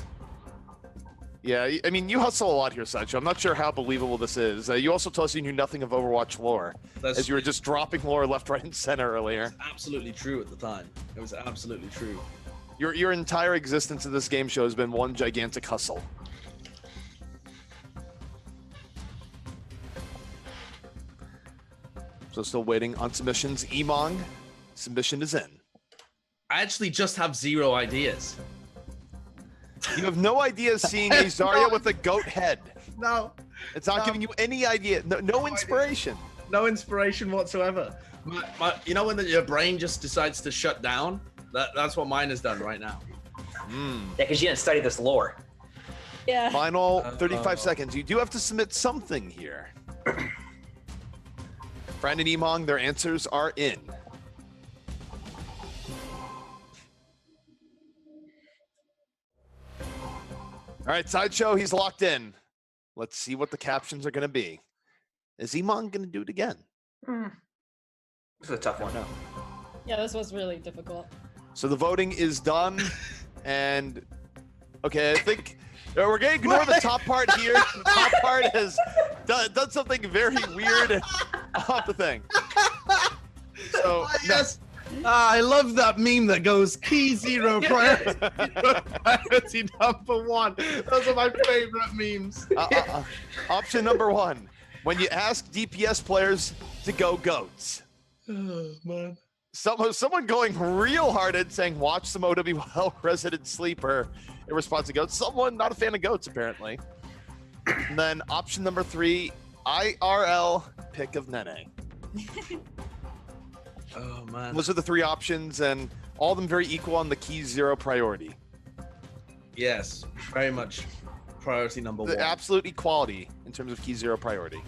yeah, I mean, you hustle a lot here, Sideshow. I'm not sure how believable this is. You also told us you knew nothing of Overwatch lore, as you were just dropping lore left, right, and center earlier. Absolutely true at the time. It was absolutely true. Your entire existence in this game show has been one gigantic hustle. So still waiting on submissions. Emongg, submission is in. I actually just have zero ideas. You have no idea seeing a Zarya with a goat head. No, It's not No. giving you any idea. No inspiration. no inspiration whatsoever. You know when your brain just decides to shut down? That's what mine has done right now. Yeah, because you didn't study this lore. Yeah. Final 35 seconds. You do have to submit something here. Fran and Emongg, their answers are in. All right, Sideshow, he's locked in. Let's see what the captions are going to be. Is Emongg going to do it again? This is a tough one. No. Yeah, this was really difficult. So the voting is done, and okay, I think we're going to ignore the top part here. The top part has done something very weird off the thing. So Yes. I love that meme that goes key zero priority number one. Those are my favorite memes. Option number one, when you ask DPS players to go goats. Oh man. Someone going real hard at saying watch some OWL resident sleeper in response to goats. Someone not a fan of goats apparently. And then option number three, IRL pick of Nene. Oh man. Those are the three options, and all of them very equal on the key zero priority. Yes, very much priority number The one. absolute equality in terms of key zero priority.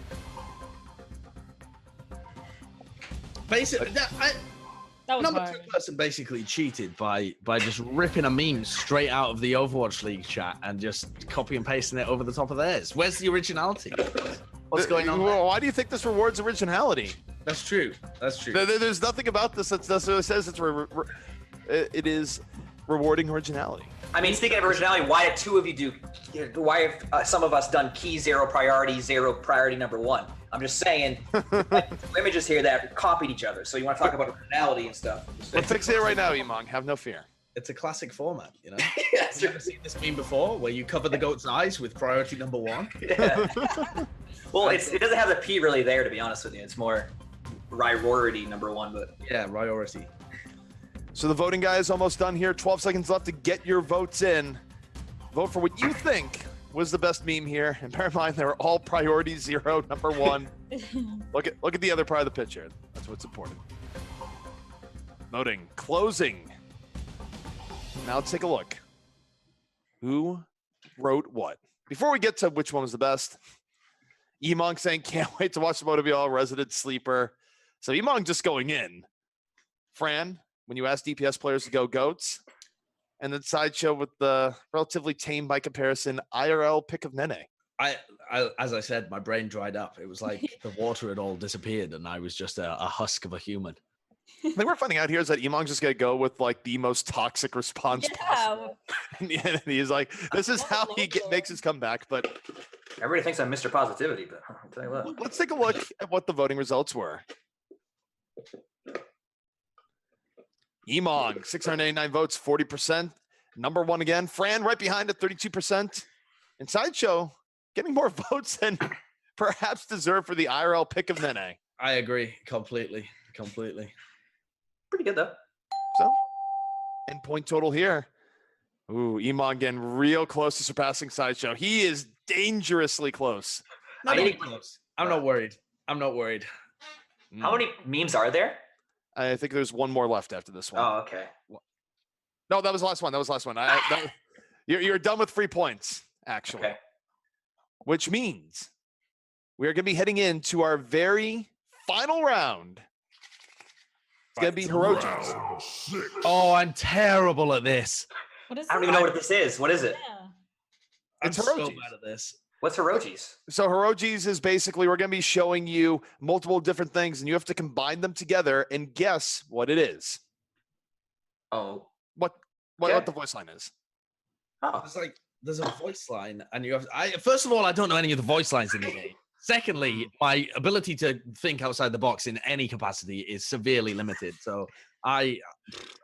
Basically, That was number hard. two person basically cheated by just ripping a meme straight out of the Overwatch League chat and just copy and pasting it over the top of theirs. Where's the originality? What's going on? Well, why do you think this rewards originality? That's true. That's true. There's nothing about this that necessarily says it is rewarding originality. I mean, speaking of originality, why have two of you do? Why have some of us done key zero priority number one? I'm just saying, images here that copied each other. So you want to talk about originality and stuff? We're fixing it right now, Emongg. Have no fear. It's a classic format, you know. Yeah, Have you ever seen this meme before, where you cover the goat's eyes with priority number one? yeah. Well, it doesn't have the P really there, to be honest with you. It's more priority number one, but Yeah, priority. So the voting guy is almost done here. 12 seconds left to get your votes in. Vote for what you think was the best meme here. And bear in mind, they were all priority zero, number one. Look at the other part of the picture. That's what's important. Voting closing. Now let's take a look. Who wrote what? Before we get to which one was the best, Emongg saying, can't wait to watch the Motovl resident sleeper. So Emongg just going in. Fran, when you ask DPS players to go goats, and then Sideshow with the relatively tame by comparison IRL pick of Nene. I, as I said, my brain dried up. It was like the water had all disappeared, and I was just a husk of a human. I think we're finding out here is that Emong's just gonna go with like the most toxic response possible. And he's like, this is how he makes his comeback. But everybody thinks I'm Mr. Positivity, but I'll tell you what. Let's take a look at what the voting results were. Emongg, 689 votes, 40%. Number one again. Fran right behind at 32%. And Sideshow getting more votes than perhaps deserved for the IRL pick of Nene. I agree completely. Pretty good though. So, end point total here. Ooh, Emongg getting real close to surpassing Sideshow. He is dangerously close. Not even close. I'm not worried. How many memes are there? I think there's one more left after this one. Oh, okay. No, that was the last one. You're done with free points, actually. Okay. Which means we are going to be heading into our very final round. It's going to be Heroics. Round 6. Oh, I'm terrible at this. What is I don't even know what this is. What is it? Yeah. I'm It's so Heroics. bad at this. What's Hiroji's? So Heroics is basically, we're going to be showing you multiple different things, and you have to combine them together and guess what it is. Oh. What Okay. the voice line is. Oh. There's a voice line, and you have. First of all, I don't know any of the voice lines in the game. Secondly, my ability to think outside the box in any capacity is severely limited. So I'm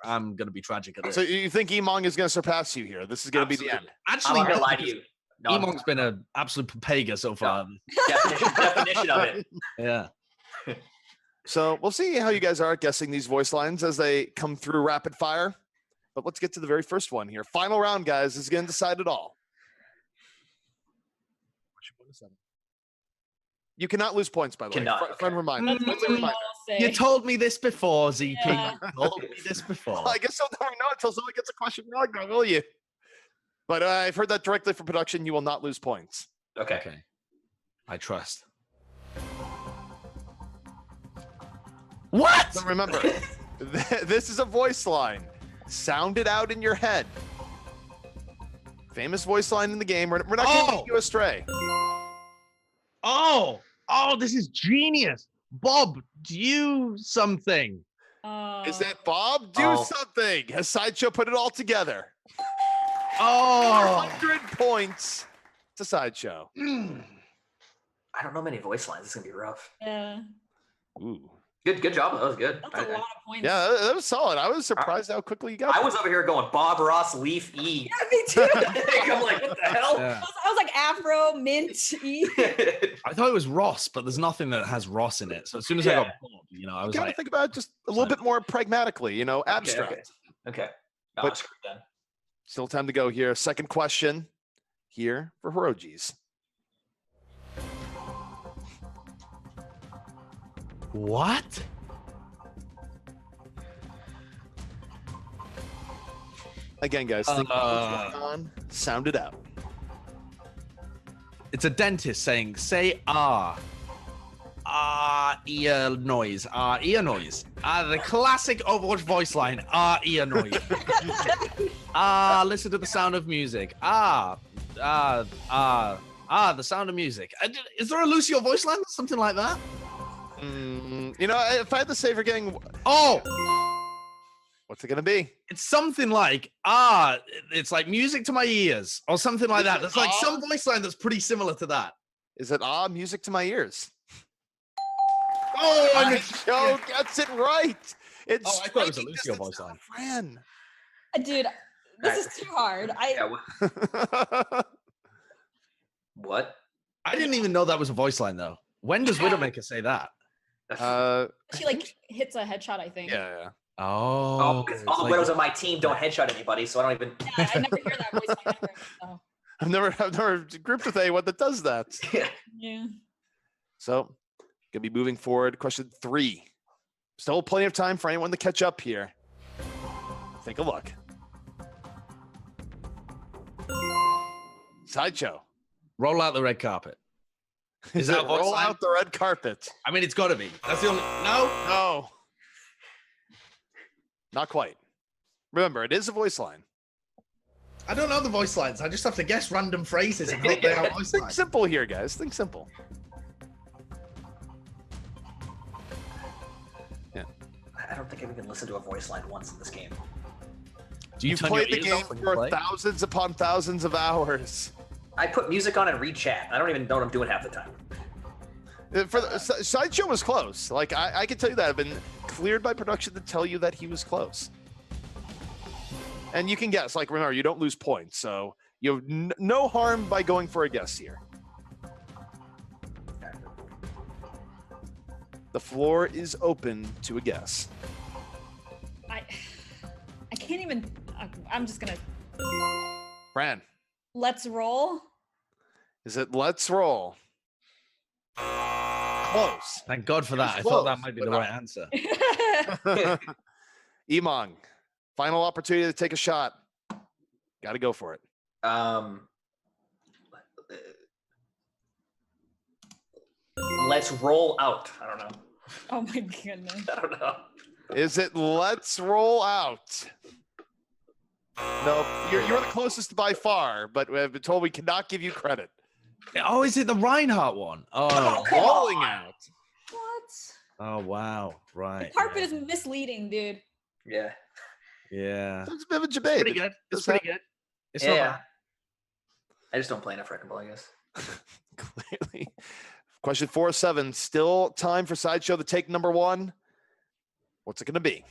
going to be tragic at this. So you think Emongg is going to surpass you here? This is going to be the end. I'm Actually, not gonna no, lie to because you. No, Emong's been an absolute papega so far. definition of it. Yeah. So we'll see how you guys are at guessing these voice lines as they come through rapid fire. But let's get to the very first one here. Final round, guys, is going to decide it all. You cannot lose points, by the way. Cannot, Friend reminder. That's what Friendly we all reminder. say. You told me this before, ZP. Yeah. You told me this before. Well, I guess you'll never know until someone gets a question wrong, though, will you? But I've heard that directly from production. You will not lose points. Okay. Okay. I trust. What? So remember, this is a voice line. Sound it out in your head. Famous voice line in the game. We're not going to lead you astray. Oh, this is genius. Bob, do something. Is that Bob? Do something. Has Sideshow put it all together? Oh, 100 points to Sideshow. I don't know many voice lines. It's gonna be rough. Yeah. Ooh. Good job. That was good. That's a lot of points. Yeah, that was solid. I was surprised how quickly you got I that. was over here going Bob Ross, Leaf E. Yeah, me too. I'm like, what the hell? Yeah. I was like Afro, Mint, E. I thought it was Ross, but there's nothing that has Ross in it. So as soon as I got Bob, I was Gotta like, think about it just a little bit more pragmatically, abstract. Okay. But- I'm screwed then. Still time to go here. Second question here for Hiroji's. what? Again, guys, think about what's going on. Sound it out. It's a dentist saying, say ah. Ear noise. Ear noise. The classic Overwatch voice line. Ear noise. Listen to the sound of music. The sound of music. Is there a Lucio voice line? Something like that? If I had to say for getting, Oh, what's it gonna be? it's something like, it's like music to my ears or something like that. There's like some voice line that's pretty similar to that. Is it music to my ears? Oh, And Joe gets it right. It's Oh, I thought it was a striking Lucio distance voice line. to Fran. Dude, this is too hard. Yeah, what? I didn't even know that was a voice line though. When does Widowmaker say that? She like hits a headshot, I think. yeah. Oh, Because it's all the like- widows on my team don't headshot anybody, so I don't even. Yeah, I never hear that voice line ever. So, I've never grouped with anyone that does that. yeah. So, gonna be moving forward. Question 3. Still plenty of time for anyone to catch up here. Take a look. Sideshow. Roll out the red carpet. Is that a voice roll line? out the red carpet? I mean, it's got to be. That's the only. No. No. Not quite. Remember, it is a voice line. I don't know the voice lines. I just have to guess random phrases and hope they are voice Think lines. simple here, guys. Think simple. I don't think I've even listened to a voice line once in this game. Do you You've turn played your the ears game off when you for play? thousands upon thousands of hours. I put music on and read chat. I don't even know what I'm doing half the time. For the Sideshow was close. Like I can tell you that I've been cleared by production to tell you that he was close. And you can guess. Like remember, you don't lose points, so you have no harm by going for a guess here. The floor is open to a guess. I can't even. I'm just gonna. Fran, Let's roll. is it Let's Roll? Close. Thank God for that. I Close, thought that might be but the not. right answer. Emongg, final opportunity to take a shot. Got to go for it. Let's roll out. I don't know. Oh my goodness. I don't know. Is it Let's Roll Out? No, you're the closest by far, but we have been told we cannot give you credit. Oh, is it the Reinhardt one? Oh. Come Rolling on. out. What? Oh wow. Right. The carpet yeah. is misleading, dude. Yeah. Yeah. It's a bit of a debate. Pretty good. It's pretty good. It's Yeah. not bad. I just don't play enough Wrecking Ball, I guess. Clearly. Question 4 of 7. Still time for Sideshow to take number 1. What's it going to be?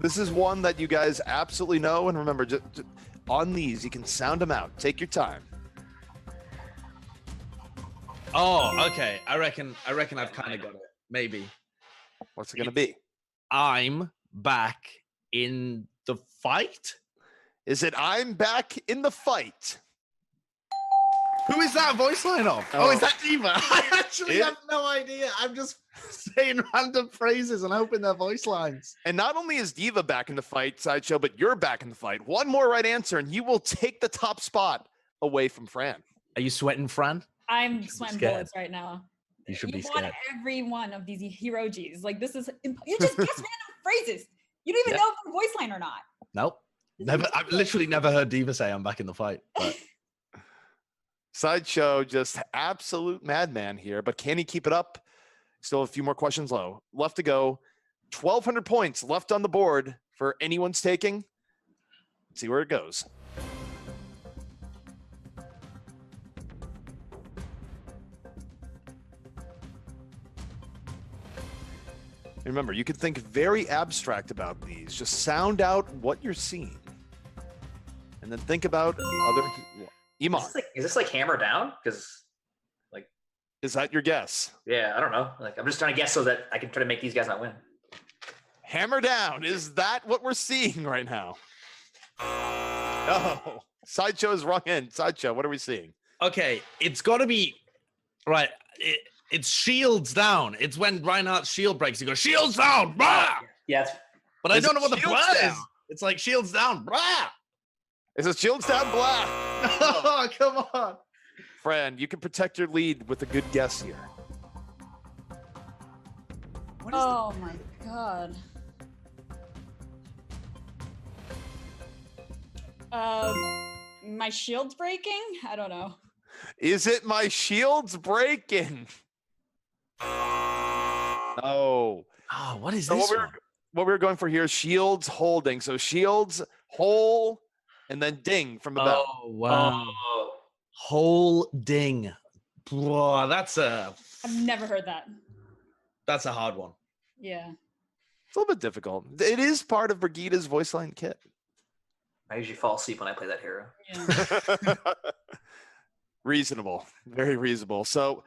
This is one that you guys absolutely know. And remember, just on these, you can sound them out. Take your time. Oh, okay. I reckon I've kind of got it. Maybe. What's it going to be? I'm back in the fight. Is it I'm back in the fight? Who is that voice line of? Oh, is that Diva? I actually It- have no idea. I'm just saying random phrases and hoping they're voice lines. And not only is Diva back in the fight, Sideshow, but you're back in the fight. One more right answer, and you will take the top spot away from Fran. Are you sweating, Fran? I'm sweating scared. bullets right now. You should be You want scared. every one of these herojis. Like this is you just guess random phrases. You don't even know if they're voice line or not. Nope. Never. I've literally never heard Diva say I'm back in the fight. But Sideshow, just absolute madman here, but can he keep it up? Still a few more questions left to go. 1,200 points left on the board for anyone's taking. Let's see where it goes. Remember, you can think very abstract about these. Just sound out what you're seeing. And then think about other... Emongg, Is this like Hammer Down? Because, is that your guess? yeah, I don't know. Like, I'm just trying to guess so that I can try to make these guys not win. Hammer down. Is that what we're seeing right now? No. Sideshow is wrong end. Sideshow, what are we seeing? okay, it's got to be right. It's shields down. It's when Reinhardt's shield breaks. He goes shields down, brah! Yeah, it's, But I Is don't it know what the shields word is. down? It's like shields down, brah! Is it shields down black? Oh, come on. Fran, you can protect your lead with a good guess here. Oh my god. My shield's breaking? I don't know. Is it my shield's breaking? Oh. Oh, what is So this one? what we were going for here is shields holding. So shields, hole, and then ding from above. Oh, wow. oh, Whole ding. Bro, that's a I've never heard that. hard one. Yeah. It's a little bit difficult. It is part of Brigida's voice line kit. I usually fall asleep when I play that hero. Yeah. Reasonable. Very reasonable. So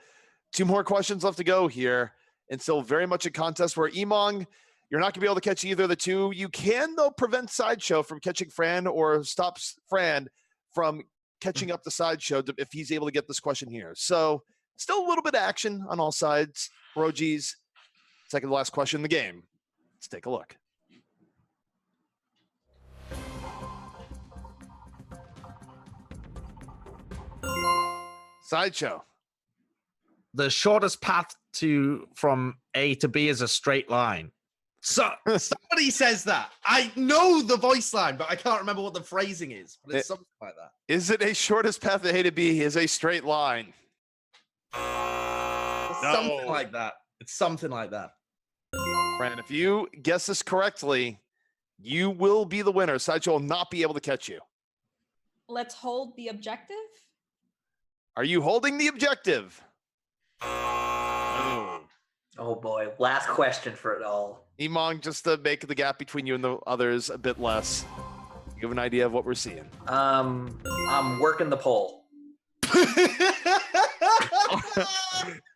2 more questions left to go here. And still very much a contest where Emongg, you're not going to be able to catch either of the two. You can, though, prevent Sideshow from catching Fran or stops Fran from catching up to Sideshow if he's able to get this question here. So still a little bit of action on all sides. Roji's second to last question in the game. Let's take a look. Sideshow. The shortest path from A to B is a straight line. So somebody says that. I know the voice line, but I can't remember what the phrasing is. But it's something like that. Is it a shortest path to A to B is a straight line? Something like that. It's something like that. Fran, if you guess this correctly, you will be the winner. Sideshow will not be able to catch you. Let's hold the objective. Are you holding the objective? Oh boy, last question for it all. Emongg, just to make the gap between you and the others a bit less. Give an idea of what we're seeing. I'm working the pole.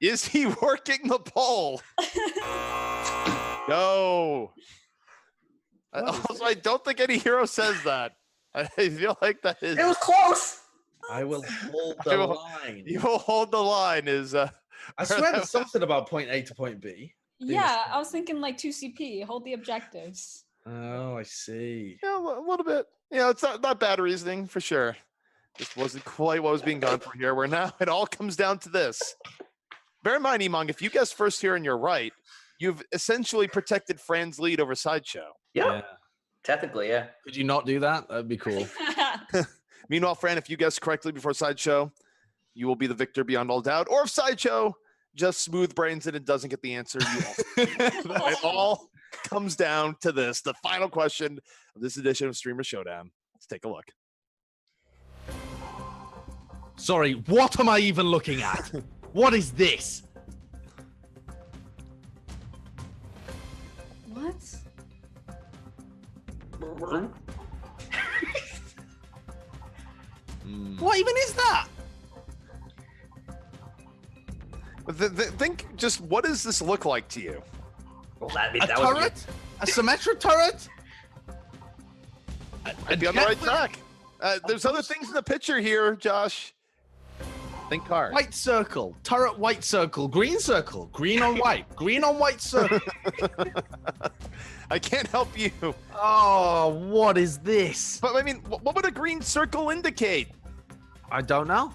Is he working the pole? No. Also, I don't think any hero says that. I feel like that is. It was close. I will hold the line. You will hold the line. Is I swear there's something about point A to point B. Yeah, I was thinking like 2CP, hold the objectives. Oh, I see. Yeah, a little bit. Yeah, it's not bad reasoning for sure. Just wasn't quite what was being gone for here. Where now it all comes down to this. Bear in mind, Emongg, if you guess first here and you're right, you've essentially protected Fran's lead over Sideshow. Yeah. Technically, yeah. Could you not do that? That'd be cool. Meanwhile, Fran, if you guess correctly before Sideshow, you will be the victor beyond all doubt. Or if Sideshow just smooth brains it and doesn't get the answer, you it all comes down to this, the final question of this edition of Streamer Showdown. Let's take a look. Sorry, what am I even looking at? What is this? What? What even is that? Think just what does this look like to you? Well, A that was turret? A symmetric turret? I'd be on the right track. There's other things in the picture here, Josh. Think hard. White circle, turret, white circle, green on white, green on white circle. I can't help you. Oh, what is this? But I mean, what would a green circle indicate? I don't know.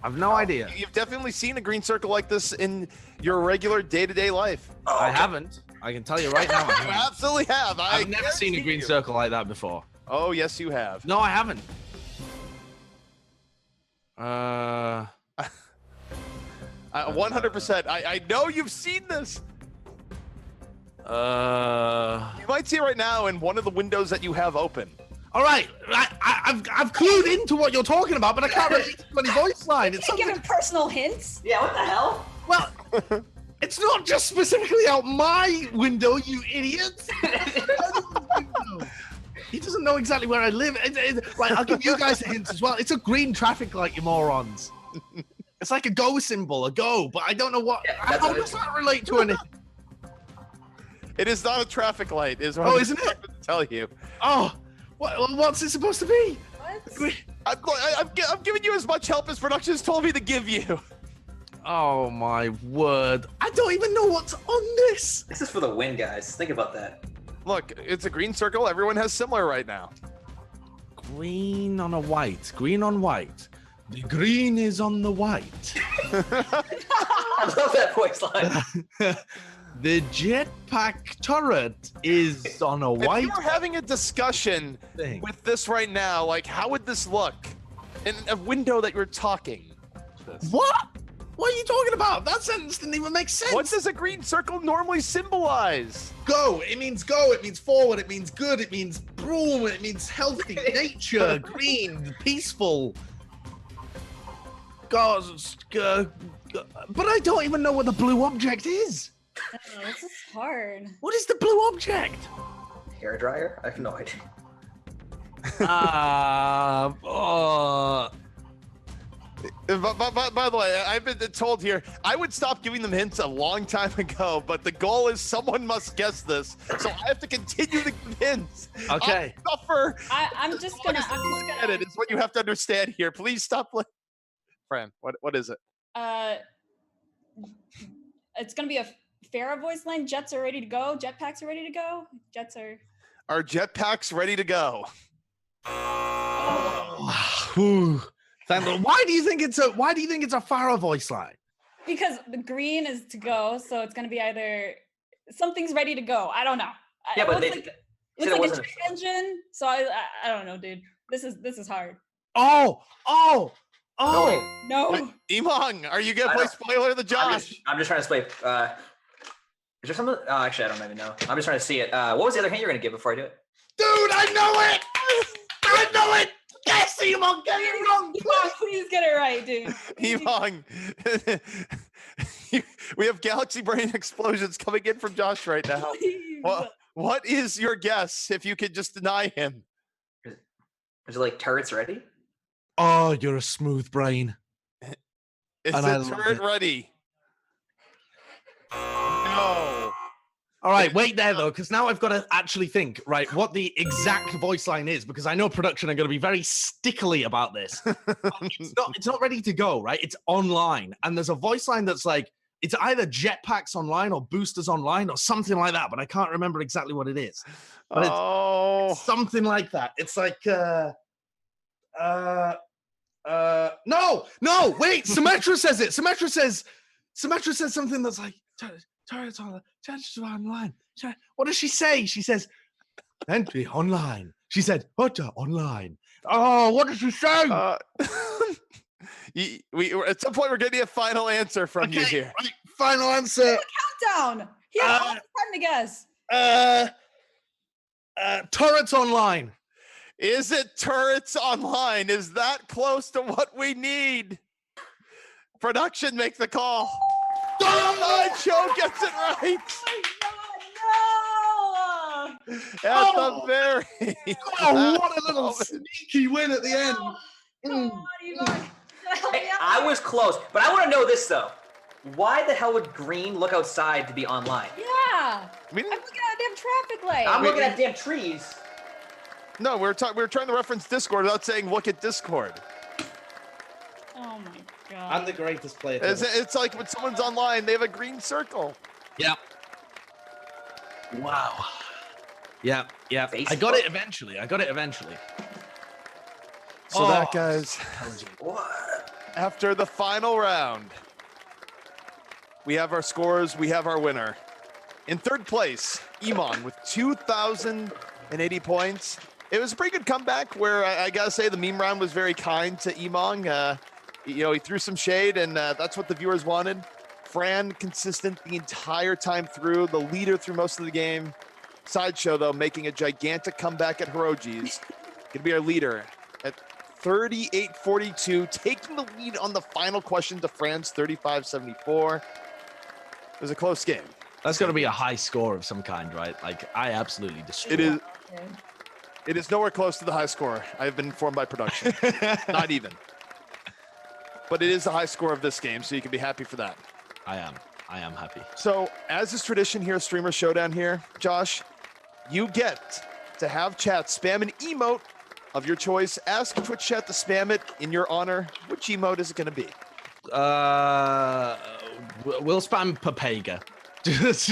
I've no idea. You've definitely seen a green circle like this in your regular day-to-day life. I haven't. I can tell you right now. I You haven't. absolutely have. I've never seen a green circle like that before. Oh, yes, you have. No, I haven't. 100%. I know you've seen this. You might see it right now in one of the windows that you have open. All right, I've clued into what you're talking about, but I can't relate to any voice line. It's Can't give him personal hints. Yeah, what the hell? well, it's not just specifically out my window, you idiots. He doesn't know exactly where I live. Right, I'll give you guys a hint as well. It's a green traffic light, you morons. It's like a go symbol, a go, but I don't know what. Yeah, that's How what it does is. that relate to anything? It is not a traffic light, is what Oh, I'm isn't it? trying to tell you. Oh, what's it supposed to be? What? I'm giving you as much help as productions told me to give you. Oh my word! I don't even know what's on this. This is for the win, guys. Think about that. Look, it's a green circle. Everyone has similar right now. Green on a white. Green on white. The green is on the white. I love that voice line. The jetpack turret is on a If white you were having a discussion thing. with this right now, like how would this look in a window that you're talking? What? What are you talking about? That sentence didn't even make sense. What does a green circle normally symbolize? go? It means go. It means forward. It means good. It means boom. It means healthy, nature, green, peaceful. God, but I don't even know what the blue object is. Oh, this is hard. What is the blue object? Hair dryer? I have no idea. By the way, I've been told here, I would stop giving them hints a long time ago, but the goal is someone must guess this. So I have to continue to give hints. Okay. I'll suffer. I'm just gonna. It is what you have to understand here. Please stop. Fran, what is it? It's gonna be a Farrah voice line. Jets are ready to go. Jetpacks are ready to go. Jets are. Are jetpacks ready to go? Whew. Why do you think it's a Farrah voice line? Because the green is to go, so it's gonna be either something's ready to go. I don't know. Yeah, but looks like a jet engine. So I don't know, dude. This is hard. Oh. No. Emongg, are you gonna play spoiler the Josh? I'm just trying to play. Is there something? Oh, actually, I don't even know. I'm just trying to see it. What was the other hint you're gonna give before I do it? Dude, I know it. I know it. Yes, Emongg, get it wrong. Please get it right, dude. Emongg. We have galaxy brain explosions coming in from Josh right now. What is your guess if you could just deny him? Is it like turrets ready? Oh, you're a smooth brain. Is the turret ready? No. All right, wait there though, because now I've got to actually think, right, what the exact voice line is, because I know production are going to be very stickly about this. It's not ready to go, right? It's online, and there's a voice line that's like, it's either jetpacks online or boosters online or something like that, but I can't remember exactly what it is. But it's something like that. It's like, no, wait, Symmetra says it. Symmetra says something that's like, turrets online. What does she say? She says, entry online. She said, what online? Oh, what did she say? We at some point we're getting a final answer from you here. Right, final answer. Countdown. He has all the time to guess. Turrets online. Is it turrets online? Is that close to what we need? Production, make the call. Sideshow gets it right. Oh my God, At the very. What a little sneaky win at the end. no! Hey, I was close, but I want to know this though. Why the hell would green look outside to be online? Yeah. I mean, I'm looking at a damn traffic light. I'm looking at damn trees. No, we were trying to reference Discord without saying look at Discord. Oh my God. I'm the greatest player. It's like when someone's online, they have a green circle. Yeah. Wow. Yeah. Facebook. I got it eventually. So that, guys, What? after the final round, we have our scores, we have our winner. In third place, Emongg with 2,080 points. It was a pretty good comeback where I gotta say the meme round was very kind to Emongg. He threw some shade, and that's what the viewers wanted. Fran consistent the entire time through, the leader through most of the game. Sideshow, though, making a gigantic comeback at Hiroji's. Gonna be our leader at 38-42, taking the lead on the final question to Fran's 35-74. It was a close game. That's going to be a high score of some kind, right? Like, I absolutely destroyed It is. It is nowhere close to the high score. I have been informed by production. Not even. But it is the high score of this game, so you can be happy for that. I am happy. So, as is tradition here, Streamer Showdown here, Josh, you get to have chat spam an emote of your choice. Ask Twitch chat to spam it in your honor. Which emote is it going to be? We'll spam Papega. Just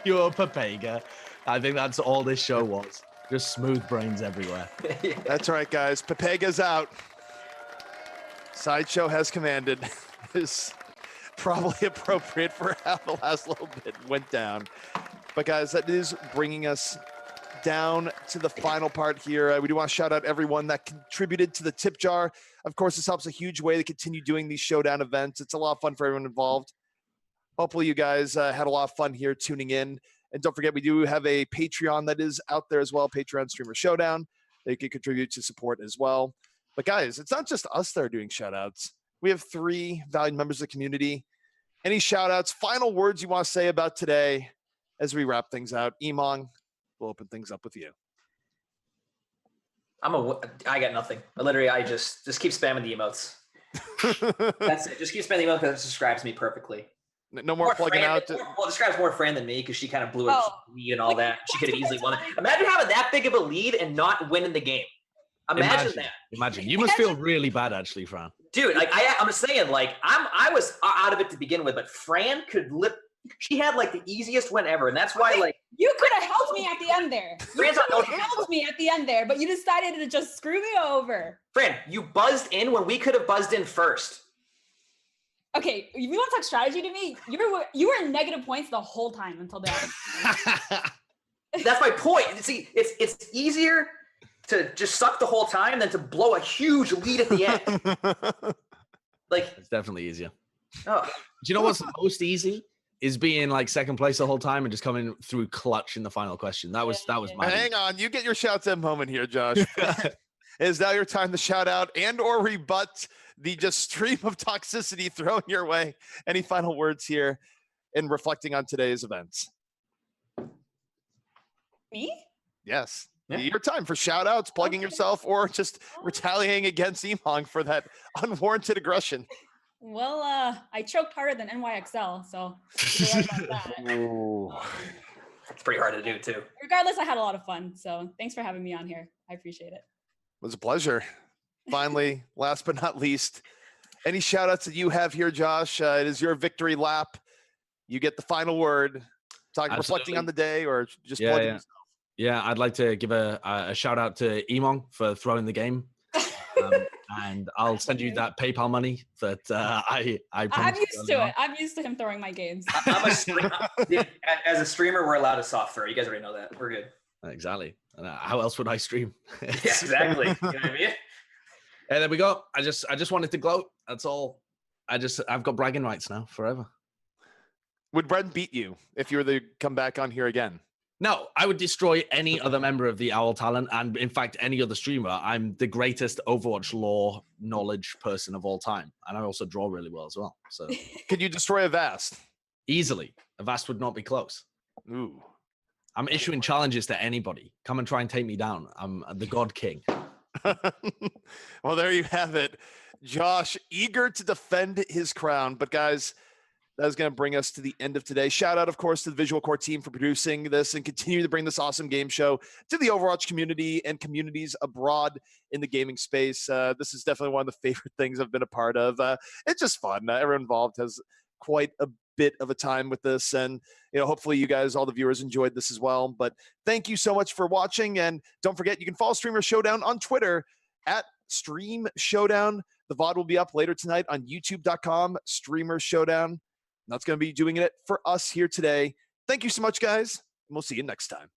pure Papega. I think that's all this show was. Just smooth brains everywhere. That's right, guys. Papega's out. Sideshow has commanded. Is probably appropriate for how the last little bit went down. But guys, that is bringing us down to the final part here. We do want to shout out everyone that contributed to the tip jar. Of course, this helps a huge way to continue doing these showdown events. It's a lot of fun for everyone involved. Hopefully you guys had a lot of fun here tuning in. And don't forget, we do have a Patreon that is out there as well, Patreon Streamer Showdown. They can contribute to support as well. But guys, it's not just us that are doing shout outs. We have 3 valued members of the community. Any shout outs, final words you want to say about today as we wrap things out? Emongg, we'll open things up with you. I got nothing. I just keep spamming the emotes. That's it. Just keep spending email because it describes me perfectly. No more plugging Fran, out. well, it describes more Fran than me because she kind of blew her lead and all like, that. She could have easily won it. Imagine having that big of a lead and not winning the game. Imagine that. Imagine. You must feel really bad, actually, Fran. Dude, like I'm saying, like I was out of it to begin with, but Fran could lip. She had like the easiest win ever, and that's why like you could have helped me at the end there. Fran's not helped me at the end there, but you decided to just screw me over. Fran, you buzzed in when we could have buzzed in first. Okay, if you want to talk strategy to me, you were in negative points the whole time until the end. That's my point. See, it's easier to just suck the whole time than to blow a huge lead at the end. Like it's definitely easier. Oh. Do you know what's the most easy? Is being like second place the whole time and just coming through clutch in the final question. That was my. Hang on, you get your shouts in moment here, Josh. It is now your time to shout out and or rebut the just stream of toxicity thrown your way. Any final words here in reflecting on today's events? Me? Yes. Yeah. Your time for shout outs, plugging yourself, or just retaliating against Emongg for that unwarranted aggression. Well, I choked harder than NYXL, so about that. It's pretty hard to do too. Regardless, I had a lot of fun, so thanks for having me on here. I appreciate it. It was a pleasure. Finally, last but not least, any shout outs that you have here, Josh? It is your victory lap. You get the final word. Reflecting on the day, or just plugging yourself. Yeah, I'd like to give a shout out to Emongg for throwing the game. And I'll send you that PayPal money that I'm used to it. I'm used to him throwing my games. I'm a streamer. As a streamer, we're allowed to soft throw. You guys already know that. We're good. Exactly. How else would I stream? Yeah, exactly. You know what I mean? And there we go. I just wanted to gloat. That's all. I've got bragging rights now forever. Would Brent beat you if you were to come back on here again? No, I would destroy any other member of the Owl Talent, and in fact, any other streamer. I'm the greatest Overwatch lore knowledge person of all time, and I also draw really well as well. So, could you destroy a Vast? Easily. A Vast would not be close. Ooh. I'm issuing challenges to anybody. Come and try and take me down. I'm the God King. Well, there you have it. Josh, eager to defend his crown. But guys, that is going to bring us to the end of today. Shout out, of course, to the Visual Core team for producing this and continue to bring this awesome game show to the Overwatch community and communities abroad in the gaming space. This is definitely one of the favorite things I've been a part of. It's just fun. Everyone involved has quite a bit of a time with this, and hopefully you guys, all the viewers, enjoyed this as well. But thank you so much for watching, and don't forget you can follow Streamer Showdown on Twitter at Stream Showdown. The VOD will be up later tonight on youtube.com Streamer Showdown. That's going to be doing it for us here today. Thank you so much, guys, and we'll see you next time.